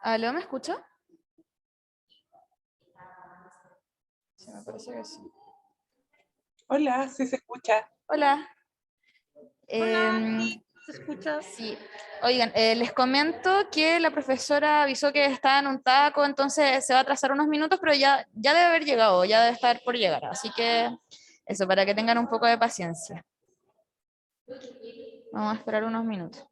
¿Aló, me escucha? Sí, me parece que sí. Hola, sí se escucha. Hola. Hola, Em, sí, ¿se escucha? sí, oigan, les comento que la profesora avisó que está en un taco, entonces se va a atrasar unos minutos, pero ya debe haber llegado, ya debe estar por llegar. Así que eso, para que tengan un poco de paciencia. Vamos a esperar unos minutos.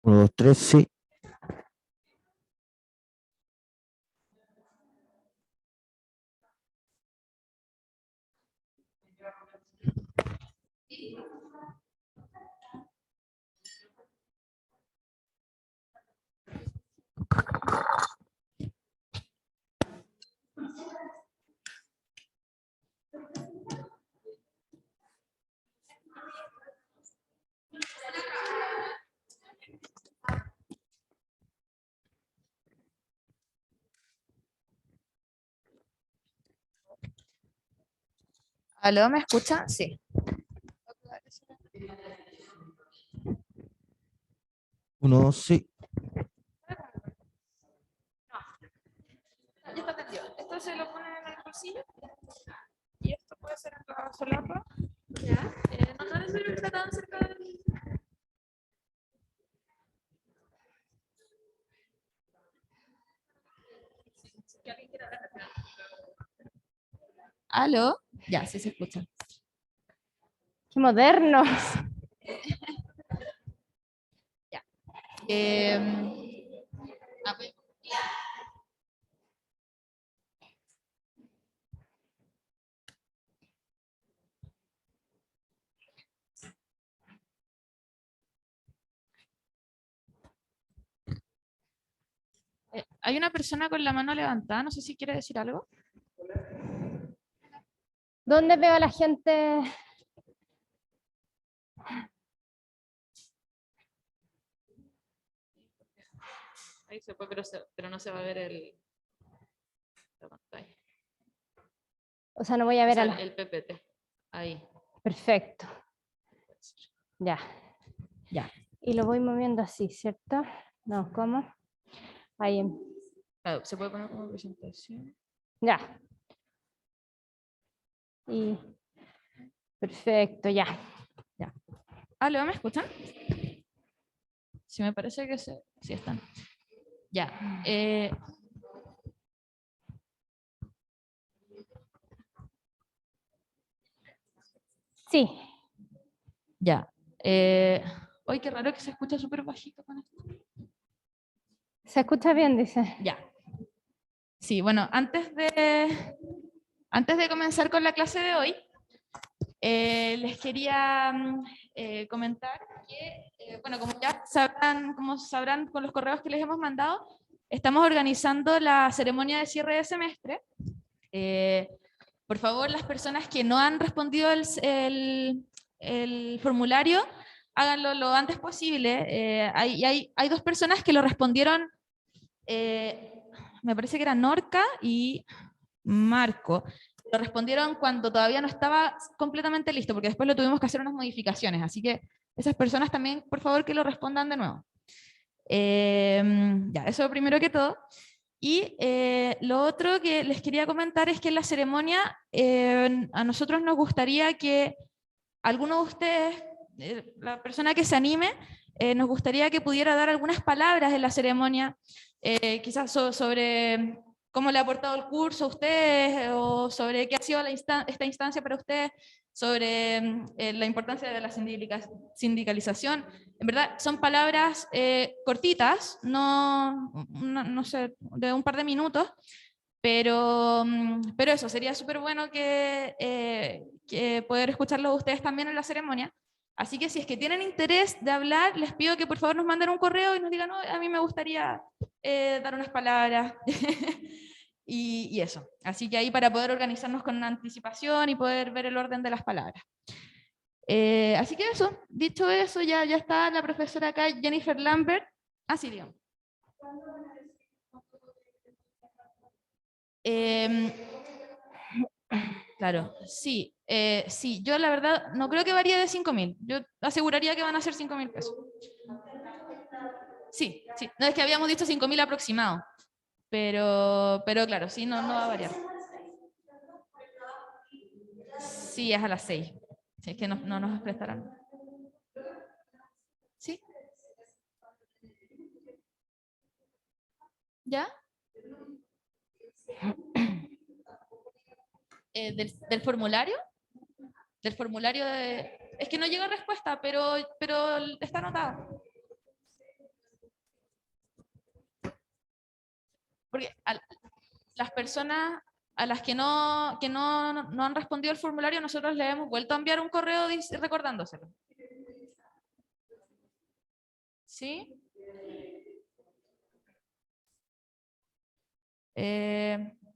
1, 2, 3, sí. ¿Aló, me escucha? Sí. 1, 2, sí. Ya está tendido. Esto se lo ponen en el bolsillo y esto puede ser en la solapa. ¿Ya? No necesito que esté tan cerca del... que alguien quiera hablar. ¿Aló? Ya, sí se escucha. ¡Qué modernos! Ya. Pues, hay una persona con la mano levantada, no sé si quiere decir algo. ¿Dónde veo a la gente? Ahí se puede, pero no se va a ver la pantalla. O sea, no voy a ver O sea, a la... el PPT. Ahí. Perfecto. Ya. Ya. Y lo voy moviendo así, ¿cierto? No, ¿cómo? Ahí. Claro, se puede poner como presentación. Ya. Y... Perfecto, ya. Ya. ¿Aló, me escuchan? Sí, me parece que sí están. Ya. Sí. Ya. Hoy qué raro que se escucha súper bajito con esto. ¿Se escucha bien, dice? Ya. Sí, bueno, antes de comenzar con la clase de hoy, les quería comentar que, bueno, como sabrán con los correos que les hemos mandado, estamos organizando la ceremonia de cierre de semestre. Por favor, las personas que no han respondido el formulario, háganlo lo antes posible. Hay dos personas que lo respondieron, me parece que era Norca y Marco. Lo respondieron cuando todavía no estaba completamente listo, porque después lo tuvimos que hacer unas modificaciones. Así que esas personas también, por favor, que lo respondan de nuevo. Ya, eso primero que todo. Y lo otro que les quería comentar es que en la ceremonia a nosotros nos gustaría que alguno de ustedes, la persona que se anime, nos gustaría que pudiera dar algunas palabras en la ceremonia, quizás sobre cómo le ha aportado el curso a ustedes o sobre qué ha sido esta instancia para ustedes, sobre la importancia de la sindicalización. En verdad, son palabras cortitas, no sé, de un par de minutos, pero eso, sería súper bueno que poder escucharlo ustedes también en la ceremonia. Así que si es que tienen interés de hablar, les pido que por favor nos manden un correo y nos digan, no, a mí me gustaría dar unas palabras. Y eso. Así que ahí para poder organizarnos con anticipación y poder ver el orden de las palabras. Así que eso, dicho eso, ya está la profesora acá, Jennifer Lambert. Así digamos. Claro, sí, sí, yo la verdad no creo que varíe de 5.000, yo aseguraría que van a ser 5.000 pesos. Sí, sí, no es que habíamos dicho 5.000 aproximado, pero claro, sí, no va a variar. Sí, es a las 6, sí, es que no nos prestarán. ¿Sí? ¿Ya? ¿Del formulario? Del formulario de... Es que no llega respuesta, pero está anotado. porque las personas a las que no han respondido el formulario, nosotros le hemos vuelto a enviar un correo recordándoselo. ¿Sí?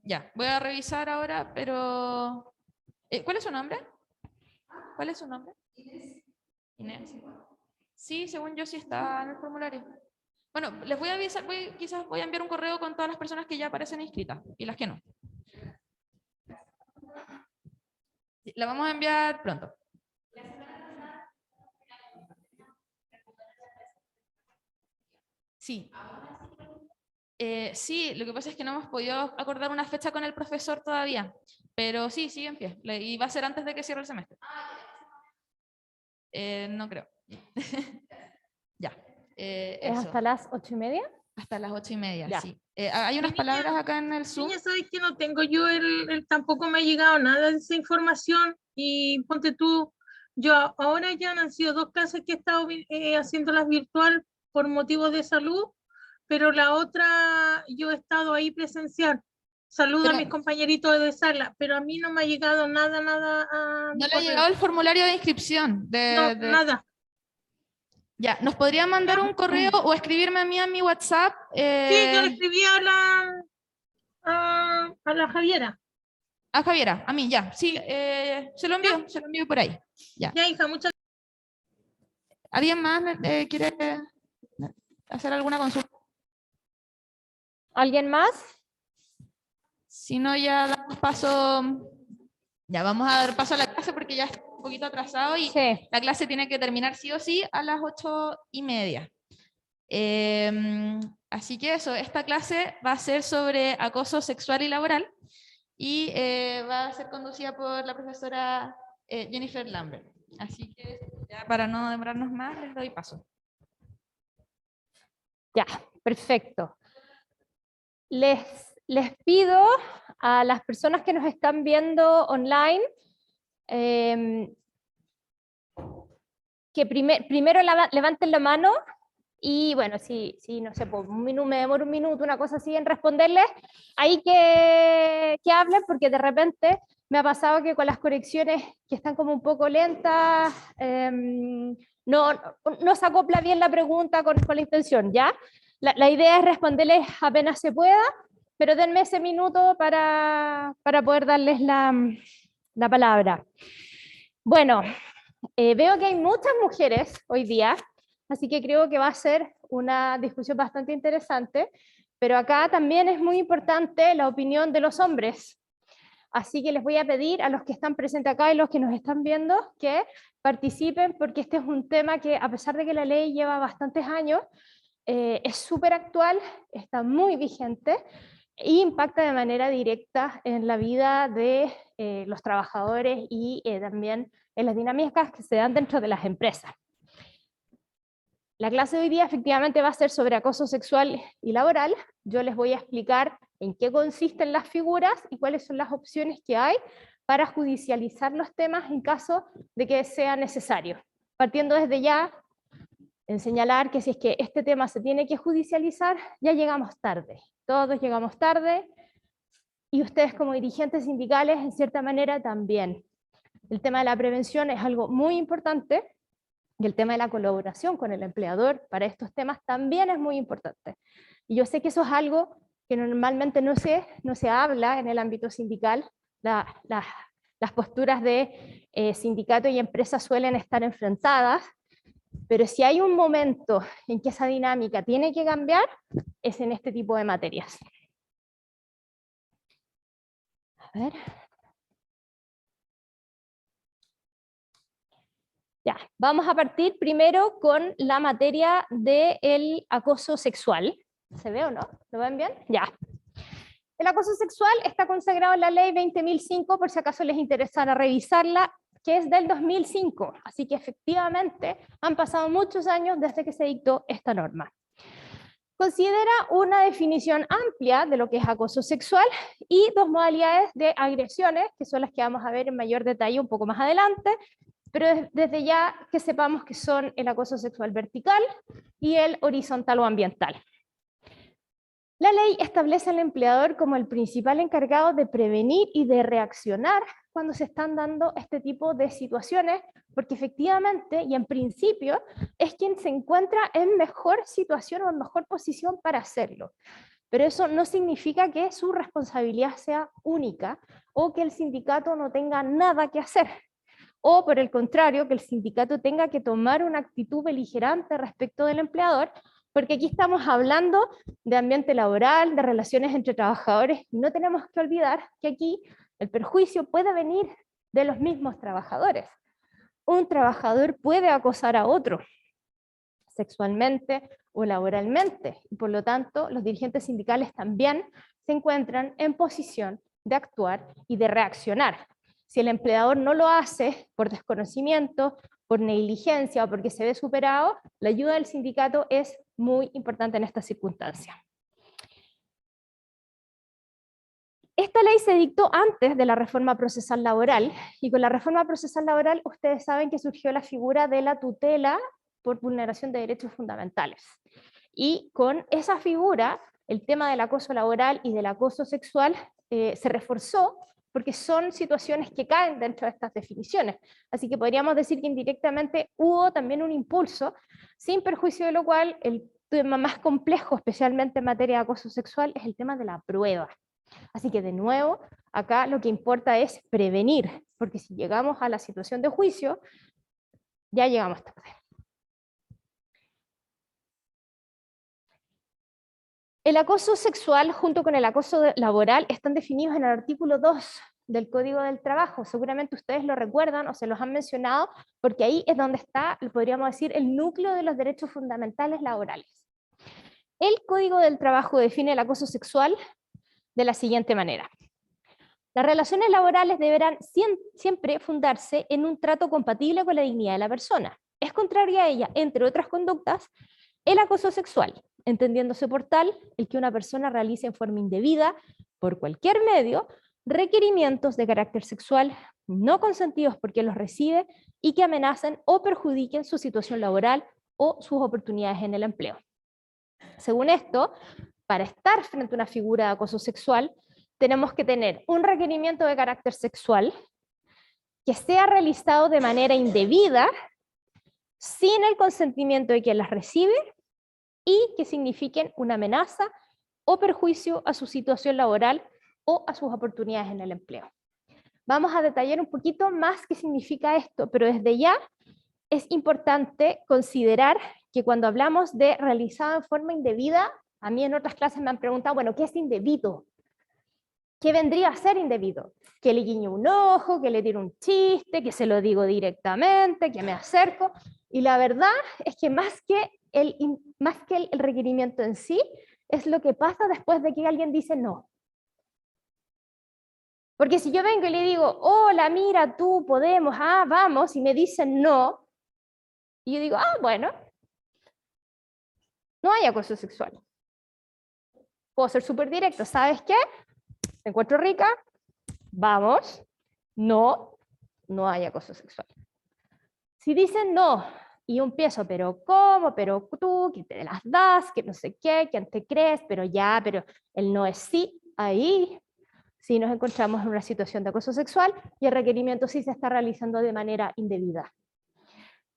Ya, voy a revisar ahora, pero... ¿cuál es su nombre? ¿Cuál es su nombre? Inés. Sí, según yo sí está en el formulario. Bueno, les voy a avisar, quizás voy a enviar un correo con todas las personas que ya aparecen inscritas y las que no. Sí, la vamos a enviar pronto. Sí. Sí, lo que pasa es que no hemos podido acordar una fecha con el profesor todavía, pero sí, sigue en pie. Y va a ser antes de que cierre el semestre. No creo. Ya. ¿Es Eso. hasta las 8:30? Hasta las 8:30, Ya. sí. Hay unas palabras acá en el Zoom. Niña, ¿sabes que no tengo yo tampoco me ha llegado nada de esa información? Y ponte tú, yo ahora ya han sido 2 clases que he estado haciéndolas virtual por motivos de salud, pero la otra yo he estado ahí presencial. Saludo a mis compañeritos de sala, pero a mí no me ha llegado nada a mi No le ha correo. llegado el formulario de inscripción. No, nada. Ya, ¿nos podría mandar un correo o escribirme a mí a mi WhatsApp? Sí, yo le escribí a la Javiera. A Javiera, a mí, ya. Sí, se lo envío por ahí. Ya. Ya, hija, muchas ¿Alguien más quiere hacer alguna consulta? ¿Alguien más? Si no, ya damos paso. Ya, vamos a dar paso a la clase porque ya está un poquito atrasado y Sí. la clase tiene que terminar sí o sí a las 8:30. Así que eso, esta clase va a ser sobre acoso sexual y laboral y va a ser conducida por la profesora Jennifer Lambert. Así que ya para no demorarnos más, les doy paso. Ya, perfecto. Les pido a las personas que nos están viendo online que primero levanten la mano y bueno, si no sé, pues, me demoro un minuto, una cosa así en responderles, ahí que hablen, porque de repente me ha pasado que con las conexiones que están como un poco lentas, no se acopla bien la pregunta con la intención, ¿ya? La idea es responderles apenas se pueda, pero denme ese minuto para poder darles la palabra. Bueno, veo que hay muchas mujeres hoy día, así que creo que va a ser una discusión bastante interesante, pero acá también es muy importante la opinión de los hombres. Así que les voy a pedir a los que están presentes acá y los que nos están viendo que participen, porque este es un tema que, a pesar de que la ley lleva bastantes años, es súper actual, está muy vigente e impacta de manera directa en la vida de los trabajadores y también en las dinámicas que se dan dentro de las empresas. La clase de hoy día efectivamente va a ser sobre acoso sexual y laboral. Yo les voy a explicar en qué consisten las figuras y cuáles son las opciones que hay para judicializar los temas en caso de que sea necesario. Partiendo desde ya en señalar que si es que este tema se tiene que judicializar, ya llegamos tarde. Todos llegamos tarde y ustedes como dirigentes sindicales en cierta manera también. El tema de la prevención es algo muy importante y el tema de la colaboración con el empleador para estos temas también es muy importante. Y yo sé que eso es algo que normalmente no se habla en el ámbito sindical. Las posturas de sindicato y empresa suelen estar enfrentadas, pero si hay un momento en que esa dinámica tiene que cambiar, es en este tipo de materias. A ver. Ya, vamos a partir primero con la materia del acoso sexual. ¿Se ve o no? ¿Lo ven bien? Ya. El acoso sexual está consagrado en la ley 20.005, por si acaso les interesara revisarla, que es del 2005. Así que efectivamente han pasado muchos años desde que se dictó esta norma. Considera una definición amplia de lo que es acoso sexual y dos modalidades de agresiones, que son las que vamos a ver en mayor detalle un poco más adelante, pero desde ya que sepamos que son el acoso sexual vertical y el horizontal o ambiental. La ley establece al empleador como el principal encargado de prevenir y de reaccionar cuando se están dando este tipo de situaciones, porque efectivamente y en principio es quien se encuentra en mejor situación o en mejor posición para hacerlo. Pero eso no significa que su responsabilidad sea única o que el sindicato no tenga nada que hacer. O por el contrario, que el sindicato tenga que tomar una actitud beligerante respecto del empleador, porque aquí estamos hablando de ambiente laboral, de relaciones entre trabajadores, y no tenemos que olvidar que aquí el perjuicio puede venir de los mismos trabajadores. Un trabajador puede acosar a otro sexualmente o laboralmente, y por lo tanto los dirigentes sindicales también se encuentran en posición de actuar y de reaccionar. Si el empleador no lo hace por desconocimiento, por negligencia o porque se ve superado, la ayuda del sindicato es muy importante en esta circunstancia. Esta ley se dictó antes de la reforma procesal laboral, y con la reforma procesal laboral ustedes saben que surgió la figura de la tutela por vulneración de derechos fundamentales. Y con esa figura, el tema del acoso laboral y del acoso sexual se reforzó, porque son situaciones que caen dentro de estas definiciones. Así que podríamos decir que indirectamente hubo también un impulso, sin perjuicio de lo cual el tema más complejo, especialmente en materia de acoso sexual, es el tema de la prueba. Así que de nuevo, acá lo que importa es prevenir, porque si llegamos a la situación de juicio, ya llegamos tarde. El acoso sexual junto con el acoso laboral están definidos en el artículo 2 del Código del Trabajo. Seguramente ustedes lo recuerdan o se los han mencionado, porque ahí es donde está, podríamos decir, el núcleo de los derechos fundamentales laborales. El Código del Trabajo define el acoso sexual de la siguiente manera. Las relaciones laborales deberán siempre fundarse en un trato compatible con la dignidad de la persona. Es contrario a ella, entre otras conductas, el acoso sexual, entendiéndose por tal el que una persona realice en forma indebida, por cualquier medio, requerimientos de carácter sexual no consentidos por quien los recibe y que amenacen o perjudiquen su situación laboral o sus oportunidades en el empleo. Según esto, para estar frente a una figura de acoso sexual, tenemos que tener un requerimiento de carácter sexual que sea realizado de manera indebida, sin el consentimiento de quien las recibe, y que signifiquen una amenaza o perjuicio a su situación laboral o a sus oportunidades en el empleo. Vamos a detallar un poquito más qué significa esto, pero desde ya es importante considerar que cuando hablamos de realizado en forma indebida, a mí en otras clases me han preguntado, bueno, ¿qué es indebido? ¿Qué vendría a ser indebido? Que le guiño un ojo, que le tiro un chiste, que se lo digo directamente, que me acerco. Y la verdad es que más que el requerimiento en sí, es lo que pasa después de que alguien dice no. Porque si yo vengo y le digo, hola, mira, tú, podemos, vamos, y me dicen no, y yo digo, bueno, no hay acoso sexual. Puedo ser súper directo, ¿sabes qué? Me encuentro rica, vamos, no hay acoso sexual. Si dicen no, y yo empiezo, pero ¿cómo? Pero tú, que te las das, que no sé qué, que te crees, pero el no es sí, ahí sí nos encontramos en una situación de acoso sexual y el requerimiento sí se está realizando de manera indebida.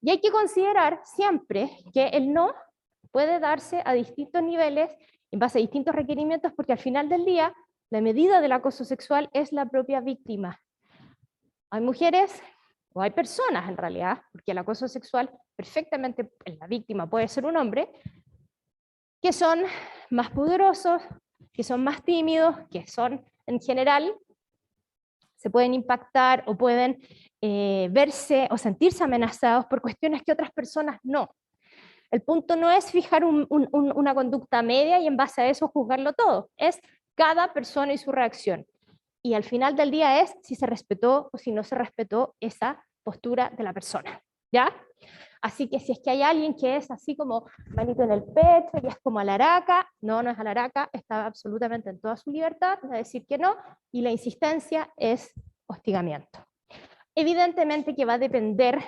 Y hay que considerar siempre que el no puede darse a distintos niveles, en base a distintos requerimientos, porque al final del día, la medida del acoso sexual es la propia víctima. Hay mujeres, o hay personas en realidad, porque el acoso sexual perfectamente, la víctima puede ser un hombre, que son más pudorosos, que son más tímidos, que son en general, se pueden impactar o pueden verse o sentirse amenazados por cuestiones que otras personas no. El punto no es fijar una conducta media y en base a eso juzgarlo todo, es cada persona y su reacción. Y al final del día es si se respetó o si no se respetó esa postura de la persona, ¿ya? Así que si es que hay alguien que es así como manito en el pecho y es como alaraca, no es alaraca, está absolutamente en toda su libertad de decir que no, y la insistencia es hostigamiento. Evidentemente que va a depender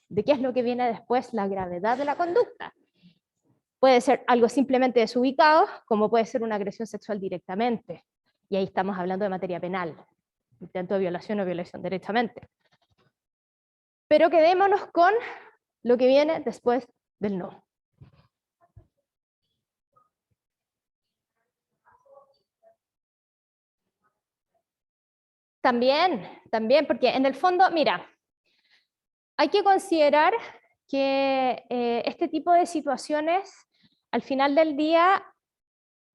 de qué es lo que viene después, la gravedad de la conducta. Puede ser algo simplemente desubicado, como puede ser una agresión sexual directamente. Y ahí estamos hablando de materia penal, intento de violación o violación directamente. Pero quedémonos con lo que viene después del no. También, porque en el fondo, mira, hay que considerar que este tipo de situaciones, al final del día,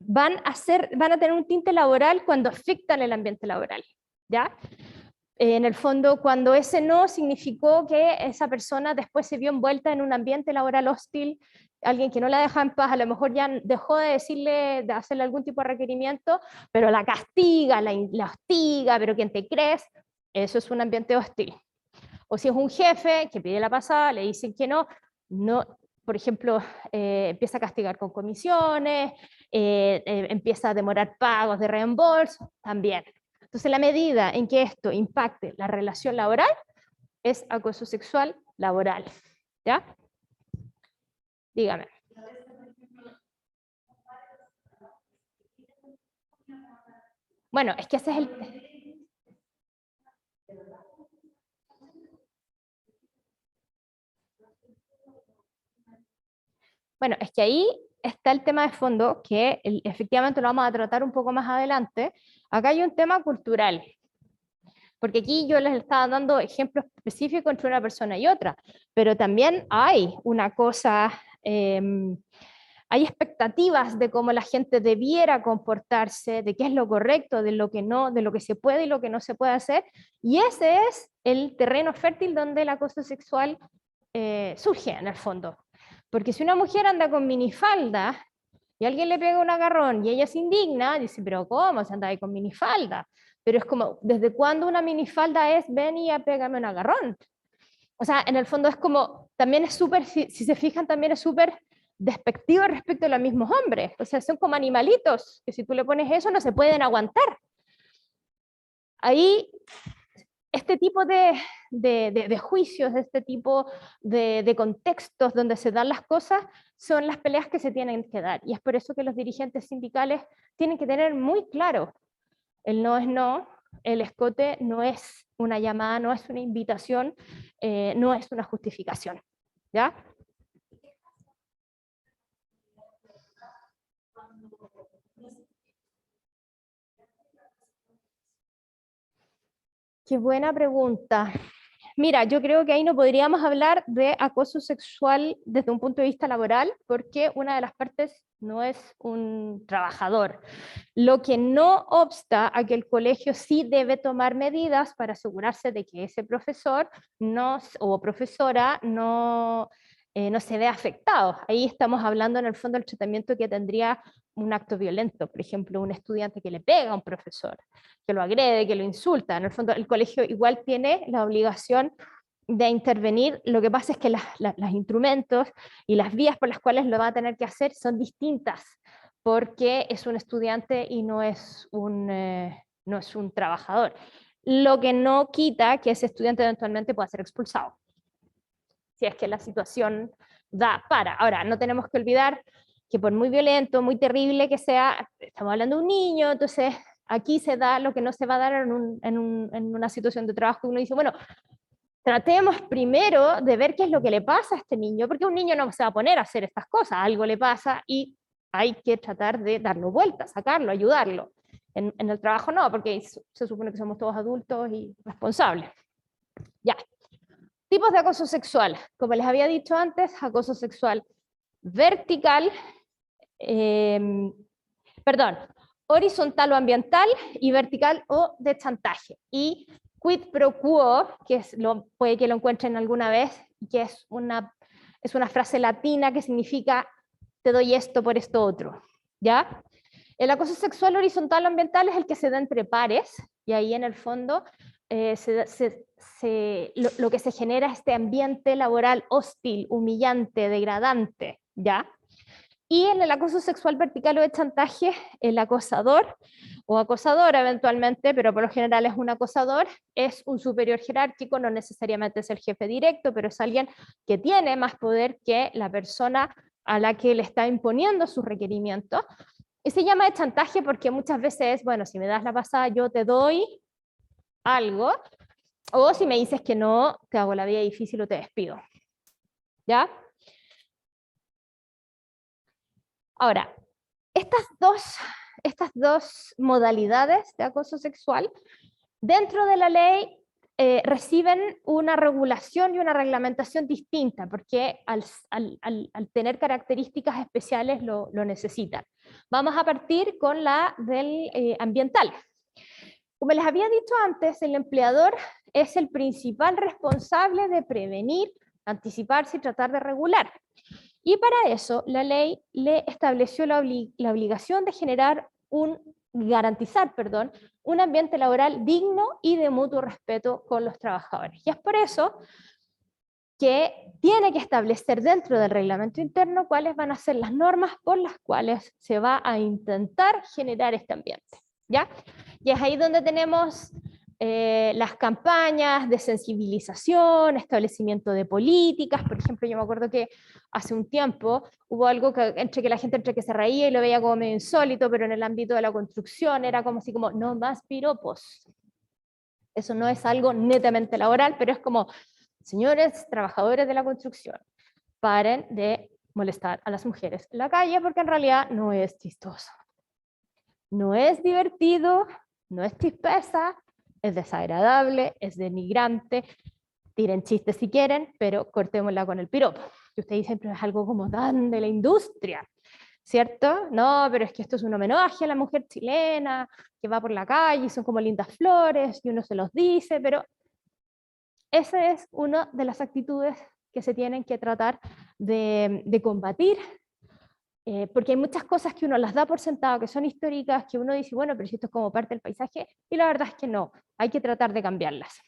van a tener un tinte laboral cuando afectan el ambiente laboral, ¿ya? En el fondo, cuando ese no significó que esa persona después se vio envuelta en un ambiente laboral hostil, alguien que no la deja en paz, a lo mejor ya dejó de decirle, de hacerle algún tipo de requerimiento, pero la castiga, la hostiga, pero ¿quién te crees? Eso es un ambiente hostil. O si es un jefe que pide la pasada, le dicen que no, por ejemplo, empieza a castigar con comisiones, empieza a demorar pagos de reembolso, también. Entonces, la medida en que esto impacte la relación laboral es acoso sexual laboral. ¿Ya? Dígame. Bueno, es que ese es el... Bueno, es que ahí está el tema de fondo, que efectivamente lo vamos a tratar un poco más adelante. Acá hay un tema cultural, porque aquí yo les estaba dando ejemplos específicos entre una persona y otra, pero también hay una cosa, hay expectativas de cómo la gente debiera comportarse, de qué es lo correcto, de lo que no, de lo que se puede y lo que no se puede hacer, y ese es el terreno fértil donde el acoso sexual surge en el fondo. Porque si una mujer anda con minifalda y alguien le pega un agarrón y ella se indigna, dice, pero ¿cómo se anda ahí con minifalda? Pero es como, ¿desde cuándo una minifalda es ven y pégame un agarrón? O sea, en el fondo es como, también es súper, si se fijan, también es súper despectivo respecto a los mismos hombres. O sea, son como animalitos, que si tú le pones eso no se pueden aguantar. Ahí este tipo de juicios, este tipo de contextos donde se dan las cosas, son las peleas que se tienen que dar. Y es por eso que los dirigentes sindicales tienen que tener muy claro, el no es no, el escote no es una llamada, no es una invitación, no es una justificación. ¿Ya? Qué buena pregunta. Mira, yo creo que ahí no podríamos hablar de acoso sexual desde un punto de vista laboral, porque una de las partes no es un trabajador. Lo que no obsta a que el colegio sí debe tomar medidas para asegurarse de que ese profesor o profesora no se vea afectado. Ahí estamos hablando en el fondo del tratamiento que tendría un acto violento, por ejemplo, un estudiante que le pega a un profesor, que lo agrede, que lo insulta. En el fondo, el colegio igual tiene la obligación de intervenir. Lo que pasa es que los instrumentos y las vías por las cuales lo va a tener que hacer son distintas, porque es un estudiante y no es un trabajador. Lo que no quita que ese estudiante eventualmente pueda ser expulsado, si es que la situación da para. Ahora, no tenemos que olvidar que por muy violento, muy terrible que sea, estamos hablando de un niño, entonces aquí se da lo que no se va a dar en una situación de trabajo. Uno dice, bueno, tratemos primero de ver qué es lo que le pasa a este niño, porque un niño no se va a poner a hacer estas cosas, algo le pasa y hay que tratar de darlo vuelta, sacarlo, ayudarlo. En el trabajo no, porque se supone que somos todos adultos y responsables. Ya. Tipos de acoso sexual. Como les había dicho antes, acoso sexual vertical, horizontal o ambiental, y vertical o de chantaje. Y quid pro quo, que puede que lo encuentren alguna vez, que es una frase latina que significa te doy esto por esto otro. ¿Ya? El acoso sexual horizontal o ambiental es el que se da entre pares, y ahí en el fondo lo que se genera es este ambiente laboral hostil, humillante, degradante, ¿ya? Y en el acoso sexual vertical o de chantaje, el acosador o acosadora eventualmente, pero por lo general es un acosador, es un superior jerárquico, no necesariamente es el jefe directo, pero es alguien que tiene más poder que la persona a la que le está imponiendo sus requerimientos. Y se llama de chantaje porque muchas veces, bueno, si me das la pasada yo te doy algo, o si me dices que no, te hago la vida difícil o te despido. ¿Ya? Ahora, estas dos modalidades de acoso sexual dentro de la ley reciben una regulación y una reglamentación distinta, porque al tener características especiales lo necesitan. Vamos a partir con la del ambiental. Como les había dicho antes, el empleador es el principal responsable de prevenir, anticiparse y tratar de regular. Y para eso la ley le estableció la obligación de garantizar un ambiente laboral digno y de mutuo respeto con los trabajadores. Y es por eso que tiene que establecer dentro del reglamento interno cuáles van a ser las normas por las cuales se va a intentar generar este ambiente, ¿ya? Y es ahí donde tenemos las campañas de sensibilización, establecimiento de políticas. Por ejemplo, yo me acuerdo que hace un tiempo hubo algo que la gente entre que se reía y lo veía como medio insólito, pero en el ámbito de la construcción era como así como, no más piropos. Eso no es algo netamente laboral, pero es como, señores trabajadores de la construcción, paren de molestar a las mujeres en la calle porque en realidad no es chistoso. No es divertido, no es chispeza, es desagradable, es denigrante. Tiren chistes si quieren, pero cortémosla con el piropo. Que ustedes dicen, pero es algo como tan de la industria, ¿cierto? No, pero es que esto es un homenaje a la mujer chilena que va por la calle y son como lindas flores y uno se los dice, pero esa es una de las actitudes que se tienen que tratar de combatir, porque hay muchas cosas que uno las da por sentado, que son históricas, que uno dice, bueno, pero si esto es como parte del paisaje, y la verdad es que no, hay que tratar de cambiarlas.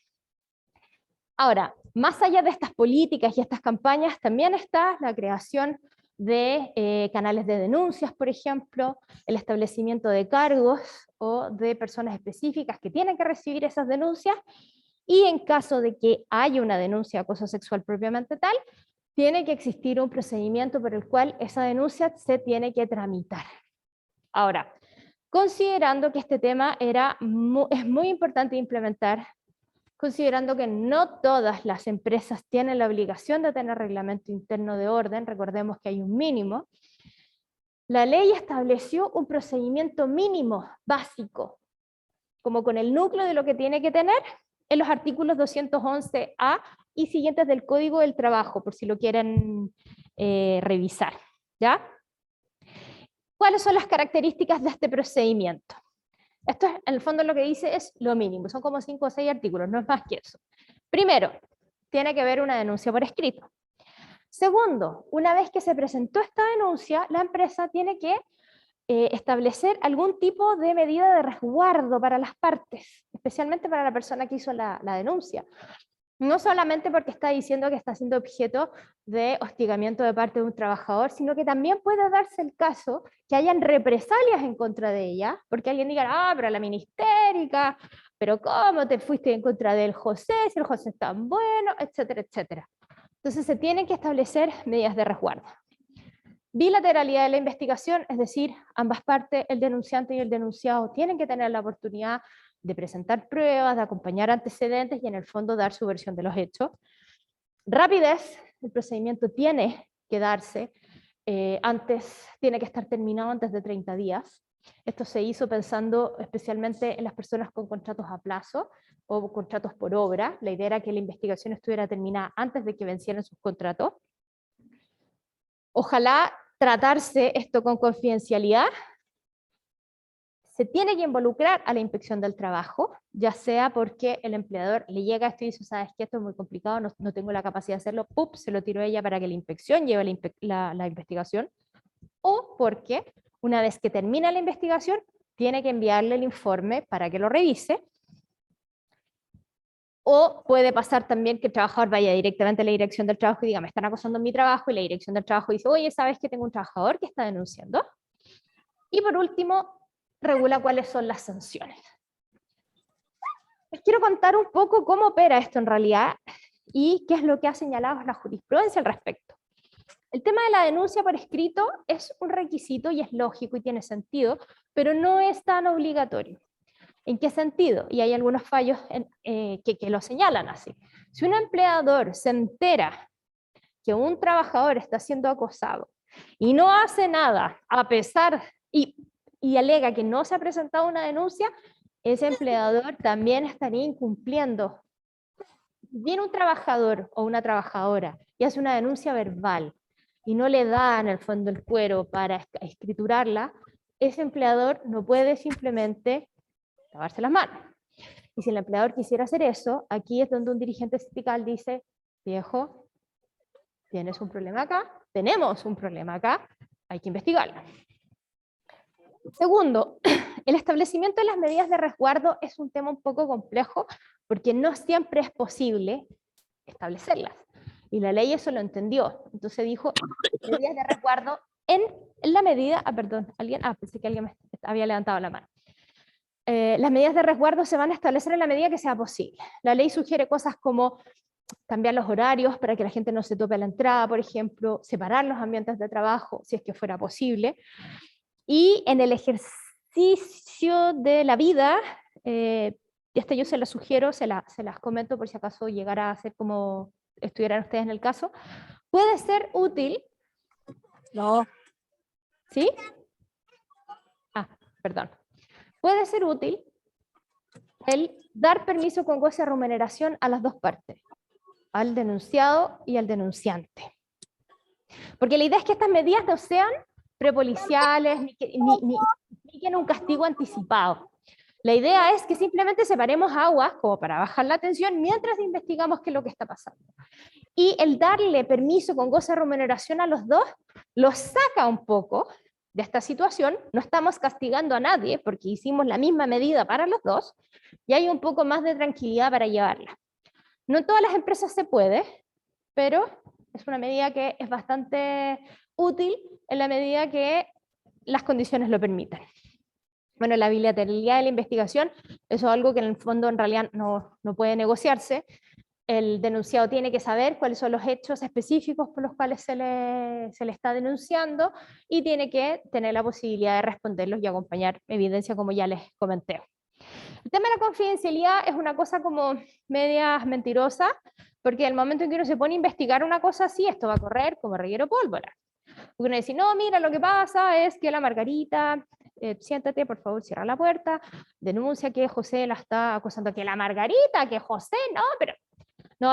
Ahora, más allá de estas políticas y estas campañas, también está la creación de canales de denuncias, por ejemplo, el establecimiento de cargos o de personas específicas que tienen que recibir esas denuncias, y en caso de que haya una denuncia de acoso sexual propiamente tal, tiene que existir un procedimiento por el cual esa denuncia se tiene que tramitar. Ahora, considerando que este tema es muy importante implementar, considerando que no todas las empresas tienen la obligación de tener reglamento interno de orden, recordemos que hay un mínimo, la ley estableció un procedimiento mínimo básico, como con el núcleo de lo que tiene que tener, en los artículos 211A y siguientes del Código del Trabajo, por si lo quieren revisar, ¿ya? ¿Cuáles son las características de este procedimiento? Esto es, en el fondo lo que dice es lo mínimo, son como 5 o 6 artículos, no es más que eso. Primero, tiene que haber una denuncia por escrito. Segundo, una vez que se presentó esta denuncia, la empresa tiene que establecer algún tipo de medida de resguardo para las partes, especialmente para la persona que hizo la denuncia. No solamente porque está diciendo que está siendo objeto de hostigamiento de parte de un trabajador, sino que también puede darse el caso que hayan represalias en contra de ella, porque alguien diga, ah, pero la ministérica, pero ¿cómo te fuiste en contra del José, si el José es tan bueno, etcétera, etcétera? Entonces se tienen que establecer medidas de resguardo. Bilateralidad de la investigación, es decir, ambas partes, el denunciante y el denunciado, tienen que tener la oportunidad de presentar pruebas, de acompañar antecedentes y en el fondo dar su versión de los hechos. Rapidez, el procedimiento tiene que darse tiene que estar terminado antes de 30 días. Esto se hizo pensando especialmente en las personas con contratos a plazo o contratos por obra. La idea era que la investigación estuviera terminada antes de que vencieran sus contratos. Ojalá tratarse esto con confidencialidad. Se tiene que involucrar a la inspección del trabajo, ya sea porque el empleador le llega esto y dice, sabes que esto es muy complicado, no tengo la capacidad de hacerlo, ¡pup!, se lo tiró a ella para que la inspección lleve la investigación, o porque una vez que termina la investigación, tiene que enviarle el informe para que lo revise, o puede pasar también que el trabajador vaya directamente a la dirección del trabajo y diga, me están acosando en mi trabajo, y la dirección del trabajo dice, oye, ¿sabes que tengo un trabajador que está denunciando? Y por último, regula cuáles son las sanciones. Les quiero contar un poco cómo opera esto en realidad y qué es lo que ha señalado la jurisprudencia al respecto. El tema de la denuncia por escrito es un requisito y es lógico y tiene sentido, pero no es tan obligatorio. ¿En qué sentido? Y hay algunos fallos que lo señalan así. Si un empleador se entera que un trabajador está siendo acosado y no hace nada, a pesar, y alega que no se ha presentado una denuncia, ese empleador también estaría incumpliendo. Viene un trabajador o una trabajadora y hace una denuncia verbal y no le da en el fondo el cuero para escriturarla, ese empleador no puede simplemente lavarse las manos. Y si el empleador quisiera hacer eso, aquí es donde un dirigente sindical dice, viejo, tienes un problema acá, tenemos un problema acá, hay que investigarlo. Segundo, el establecimiento de las medidas de resguardo es un tema un poco complejo porque no siempre es posible establecerlas. Y la ley eso lo entendió. Entonces dijo, medidas de resguardo en la medida, pensé que alguien me había levantado la mano. Las medidas de resguardo se van a establecer en la medida que sea posible. La ley sugiere cosas como cambiar los horarios para que la gente no se tope a la entrada, por ejemplo, separar los ambientes de trabajo, si es que fuera posible. Y en el ejercicio de la vida, yo se las sugiero, se las comento por si acaso llegara a ser como estuvieran ustedes en el caso, puede ser útil. No. ¿Sí? Perdón. Puede ser útil el dar permiso con goce de remuneración a las dos partes, al denunciado y al denunciante. Porque la idea es que estas medidas no sean prepoliciales ni que impliquen un castigo anticipado. La idea es que simplemente separemos aguas como para bajar la tensión mientras investigamos qué es lo que está pasando. Y el darle permiso con goce de remuneración a los dos los saca un poco de esta situación. No estamos castigando a nadie porque hicimos la misma medida para los dos y hay un poco más de tranquilidad para llevarla. No en todas las empresas se puede, pero es una medida que es bastante útil en la medida que las condiciones lo permitan. Bueno, la bilateralidad de la investigación, eso es algo que en el fondo en realidad no puede negociarse. El denunciado tiene que saber cuáles son los hechos específicos por los cuales se le está denunciando y tiene que tener la posibilidad de responderlos y acompañar evidencia como ya les comenté. El tema de la confidencialidad es una cosa como media mentirosa, porque el momento en que uno se pone a investigar una cosa así, esto va a correr como reguero pólvora. Porque uno dice, no, mira, lo que pasa es que la Margarita, siéntate, por favor, cierra la puerta, denuncia que José la está acosando, que la Margarita, que José, no,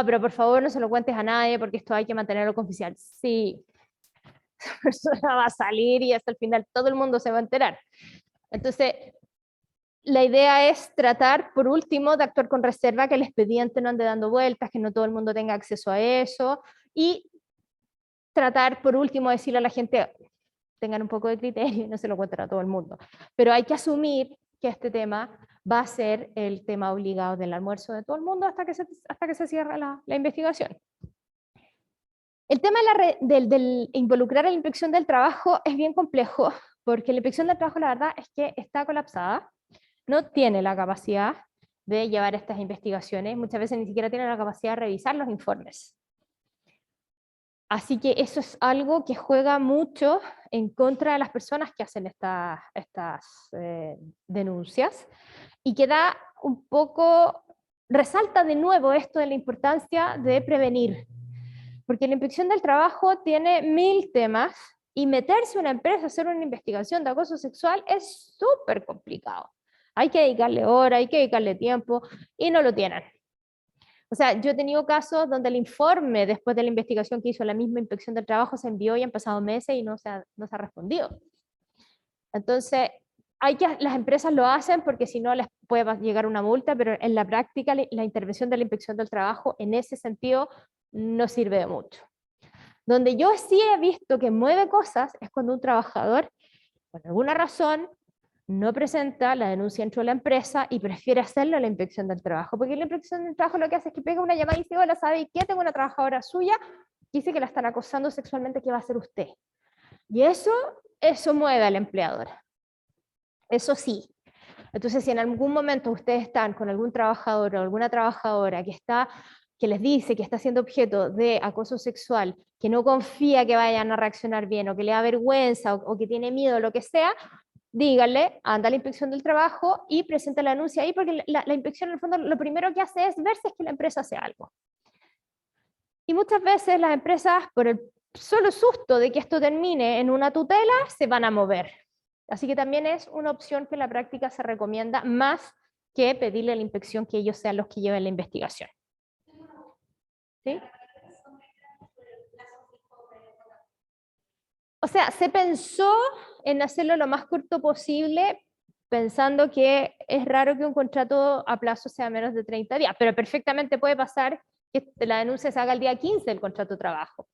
pero por favor no se lo cuentes a nadie porque esto hay que mantenerlo confidencial. Sí, esa persona va a salir y hasta el final todo el mundo se va a enterar. Entonces, la idea es tratar, por último, de actuar con reserva, que el expediente no ande dando vueltas, que no todo el mundo tenga acceso a eso, y tratar, por último, de decirle a la gente, tengan un poco de criterio y no se lo cuenten a todo el mundo. Pero hay que asumir que este tema va a ser el tema obligado del almuerzo de todo el mundo hasta que se cierre la investigación. El tema del involucrar a la inspección del trabajo es bien complejo, porque la inspección del trabajo la verdad es que está colapsada, no tiene la capacidad de llevar estas investigaciones, muchas veces ni siquiera tiene la capacidad de revisar los informes. Así que eso es algo que juega mucho en contra de las personas que hacen estas denuncias y que da un poco, resalta de nuevo esto de la importancia de prevenir. Porque la inspección del trabajo tiene 1000 temas y meterse a una empresa a hacer una investigación de acoso sexual es súper complicado. Hay que dedicarle horas, hay que dedicarle tiempo y no lo tienen. O sea, yo he tenido casos donde el informe después de la investigación que hizo la misma inspección del trabajo se envió y han pasado meses y no se ha respondido. Entonces, las empresas lo hacen porque si no les puede llegar una multa, pero en la práctica la intervención de la inspección del trabajo en ese sentido no sirve de mucho. Donde yo sí he visto que mueve cosas es cuando un trabajador, por alguna razón, no presenta la denuncia dentro de la empresa y prefiere hacerlo en la inspección del trabajo, porque la inspección del trabajo lo que hace es que pega una llamada y dice, hola, ¿sabe qué? Tengo una trabajadora suya que dice que la están acosando sexualmente, ¿qué va a hacer usted? Y eso mueve al empleador. Eso sí. Entonces, si en algún momento ustedes están con algún trabajador o alguna trabajadora que está que les dice que está siendo objeto de acoso sexual, que no confía que vayan a reaccionar bien, o que le da vergüenza, o que tiene miedo, lo que sea, díganle, anda a la inspección del trabajo y presenta la denuncia ahí, porque la inspección en el fondo lo primero que hace es ver si es que la empresa hace algo. Y muchas veces las empresas, por el solo susto de que esto termine en una tutela, se van a mover. Así que también es una opción que en la práctica se recomienda, más que pedirle a la inspección que ellos sean los que lleven la investigación. ¿Sí? O sea, se pensó en hacerlo lo más corto posible, pensando que es raro que un contrato a plazo sea menos de 30 días, pero perfectamente puede pasar que la denuncia se haga el día 15 del contrato de trabajo.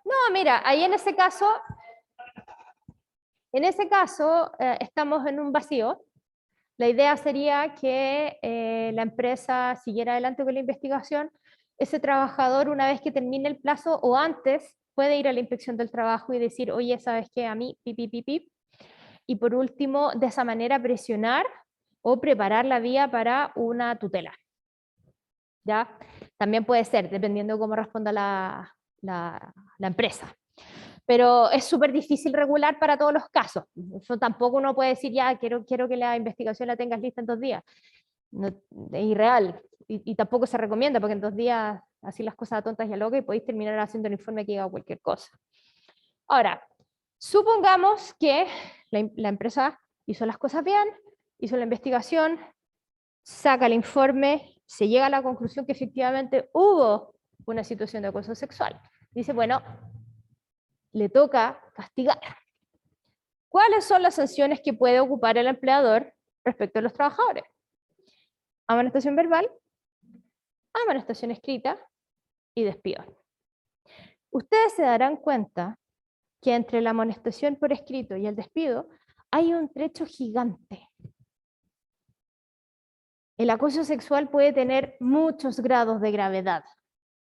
No, mira, ahí en ese caso estamos en un vacío. La idea sería que la empresa siguiera adelante con la investigación. Ese trabajador, una vez que termine el plazo o antes, puede ir a la inspección del trabajo y decir, oye, ¿sabes qué? A mí, pip, pip, pip, pip. Y por último, de esa manera presionar o preparar la vía para una tutela. ¿Ya? También puede ser, dependiendo de cómo responda la empresa. Pero es súper difícil regular para todos los casos. Eso tampoco uno puede decir, ya, quiero que la investigación la tengas lista en 2 días. No, es irreal. Y tampoco se recomienda, porque en 2 días, así las cosas a tontas y a locas, y podéis terminar haciendo un informe que diga cualquier cosa. Ahora, supongamos que la empresa hizo las cosas bien, hizo la investigación, saca el informe, se llega a la conclusión que efectivamente hubo una situación de acoso sexual. Dice, bueno, le toca castigar. ¿Cuáles son las sanciones que puede ocupar el empleador respecto a los trabajadores? Amonestación verbal, amonestación escrita y despido. Ustedes se darán cuenta que entre la amonestación por escrito y el despido hay un trecho gigante. El acoso sexual puede tener muchos grados de gravedad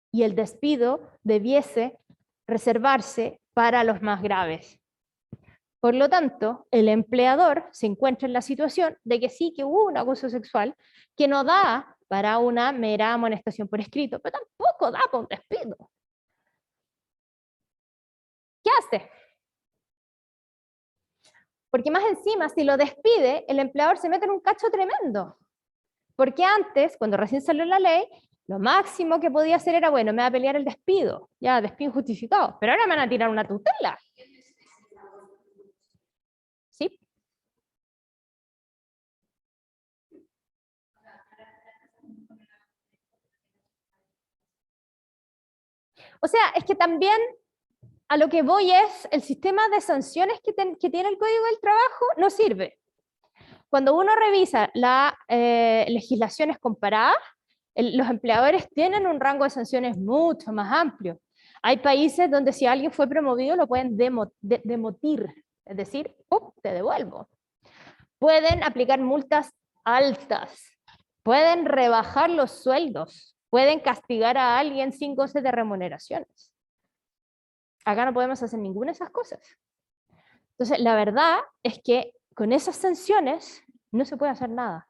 y el despido debiese reservarse para los más graves. Por lo tanto, el empleador se encuentra en la situación de que sí que hubo un acoso sexual que no da para una mera amonestación por escrito, pero tampoco da para un despido. ¿Qué hace? Porque más encima, si lo despide, el empleador se mete en un cacho tremendo. Porque antes, cuando recién salió la ley, lo máximo que podía hacer era, bueno, me va a pelear el despido, ya, despido justificado, pero ahora me van a tirar una tutela. ¿Sí? O sea, es que también a lo que voy es, el sistema de sanciones que tiene el Código del Trabajo no sirve. Cuando uno revisa las legislaciones comparadas, los empleadores tienen un rango de sanciones mucho más amplio. Hay países donde si alguien fue promovido lo pueden demotir, es decir, te devuelvo. Pueden aplicar multas altas, pueden rebajar los sueldos, pueden castigar a alguien sin goce de remuneraciones. Acá no podemos hacer ninguna de esas cosas. Entonces, la verdad es que con esas sanciones no se puede hacer nada.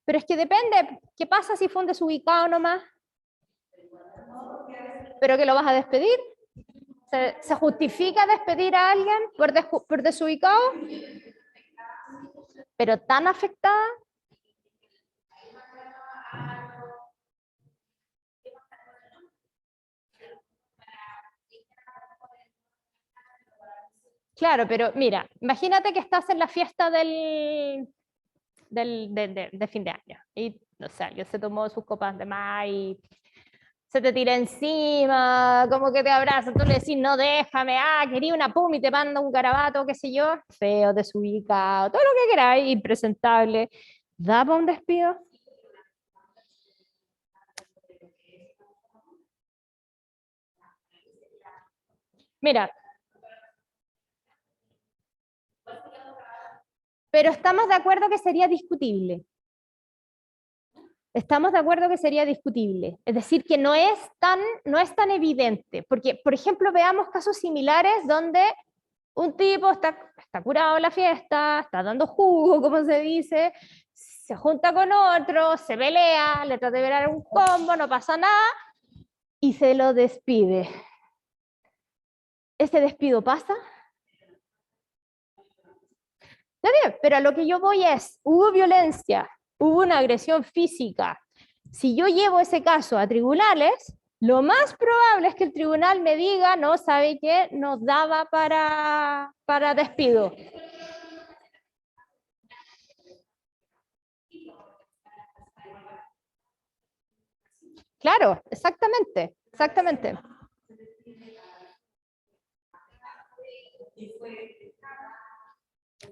Pero es que depende, ¿qué pasa si fue un desubicado nomás? ¿Pero que lo vas a despedir? ¿Se justifica despedir a alguien por desubicado? ¿Pero tan afectada? Claro, pero mira, imagínate que estás en la fiesta de fin de año y, no sé, alguien se tomó sus copas de más y se te tira encima, como que te abraza, tú le decís, no, déjame, quería una pum y te manda un garabato, qué sé yo, feo, desubicado, todo lo que queráis, impresentable. ¿Da para un despido? Mira, pero estamos de acuerdo que sería discutible. Estamos de acuerdo que sería discutible, es decir, que no es tan evidente, porque, por ejemplo, veamos casos similares donde un tipo está curado en la fiesta, está dando jugo, como se dice, se junta con otro, se pelea, le trata de ver un combo, no pasa nada, y se lo despide. ¿Ese despido pasa? Está bien, pero a lo que yo voy es, hubo violencia, hubo una agresión física. Si yo llevo ese caso a tribunales, lo más probable es que el tribunal me diga, no, ¿sabe qué? Nos daba para despido. Claro, exactamente, exactamente.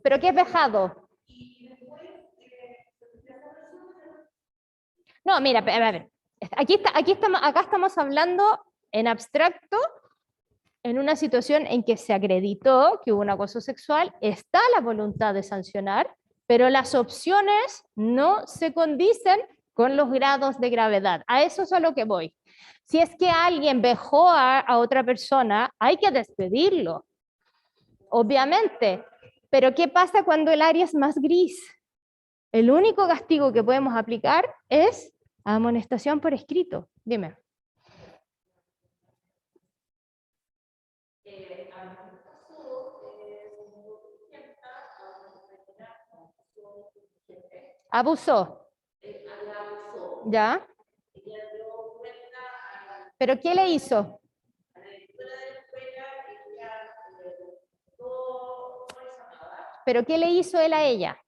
¿Pero qué es vejado? No, mira, a ver, acá estamos hablando en abstracto, en una situación en que se acreditó que hubo un acoso sexual, está la voluntad de sancionar, pero las opciones no se condicen con los grados de gravedad. A eso es a lo que voy. Si es que alguien vejó a otra persona, hay que despedirlo, obviamente. Pero ¿qué pasa cuando el área es más gris? El único castigo que podemos aplicar es amonestación por escrito. Dime. Abusó. ¿Ya? ¿Pero qué le hizo? ¿Pero qué le hizo él a ella?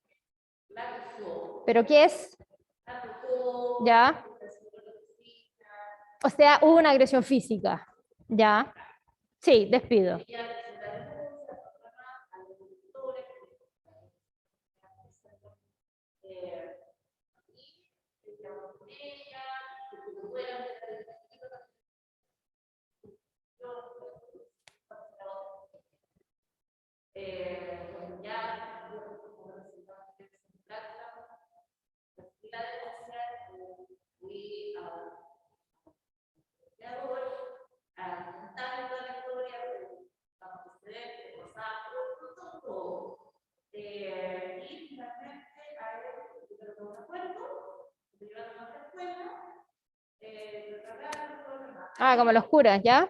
¿Pero qué es? ¿Ya? O sea, hubo una agresión física. ¿Ya? Sí, despido. Ah, como los curas, ¿ya?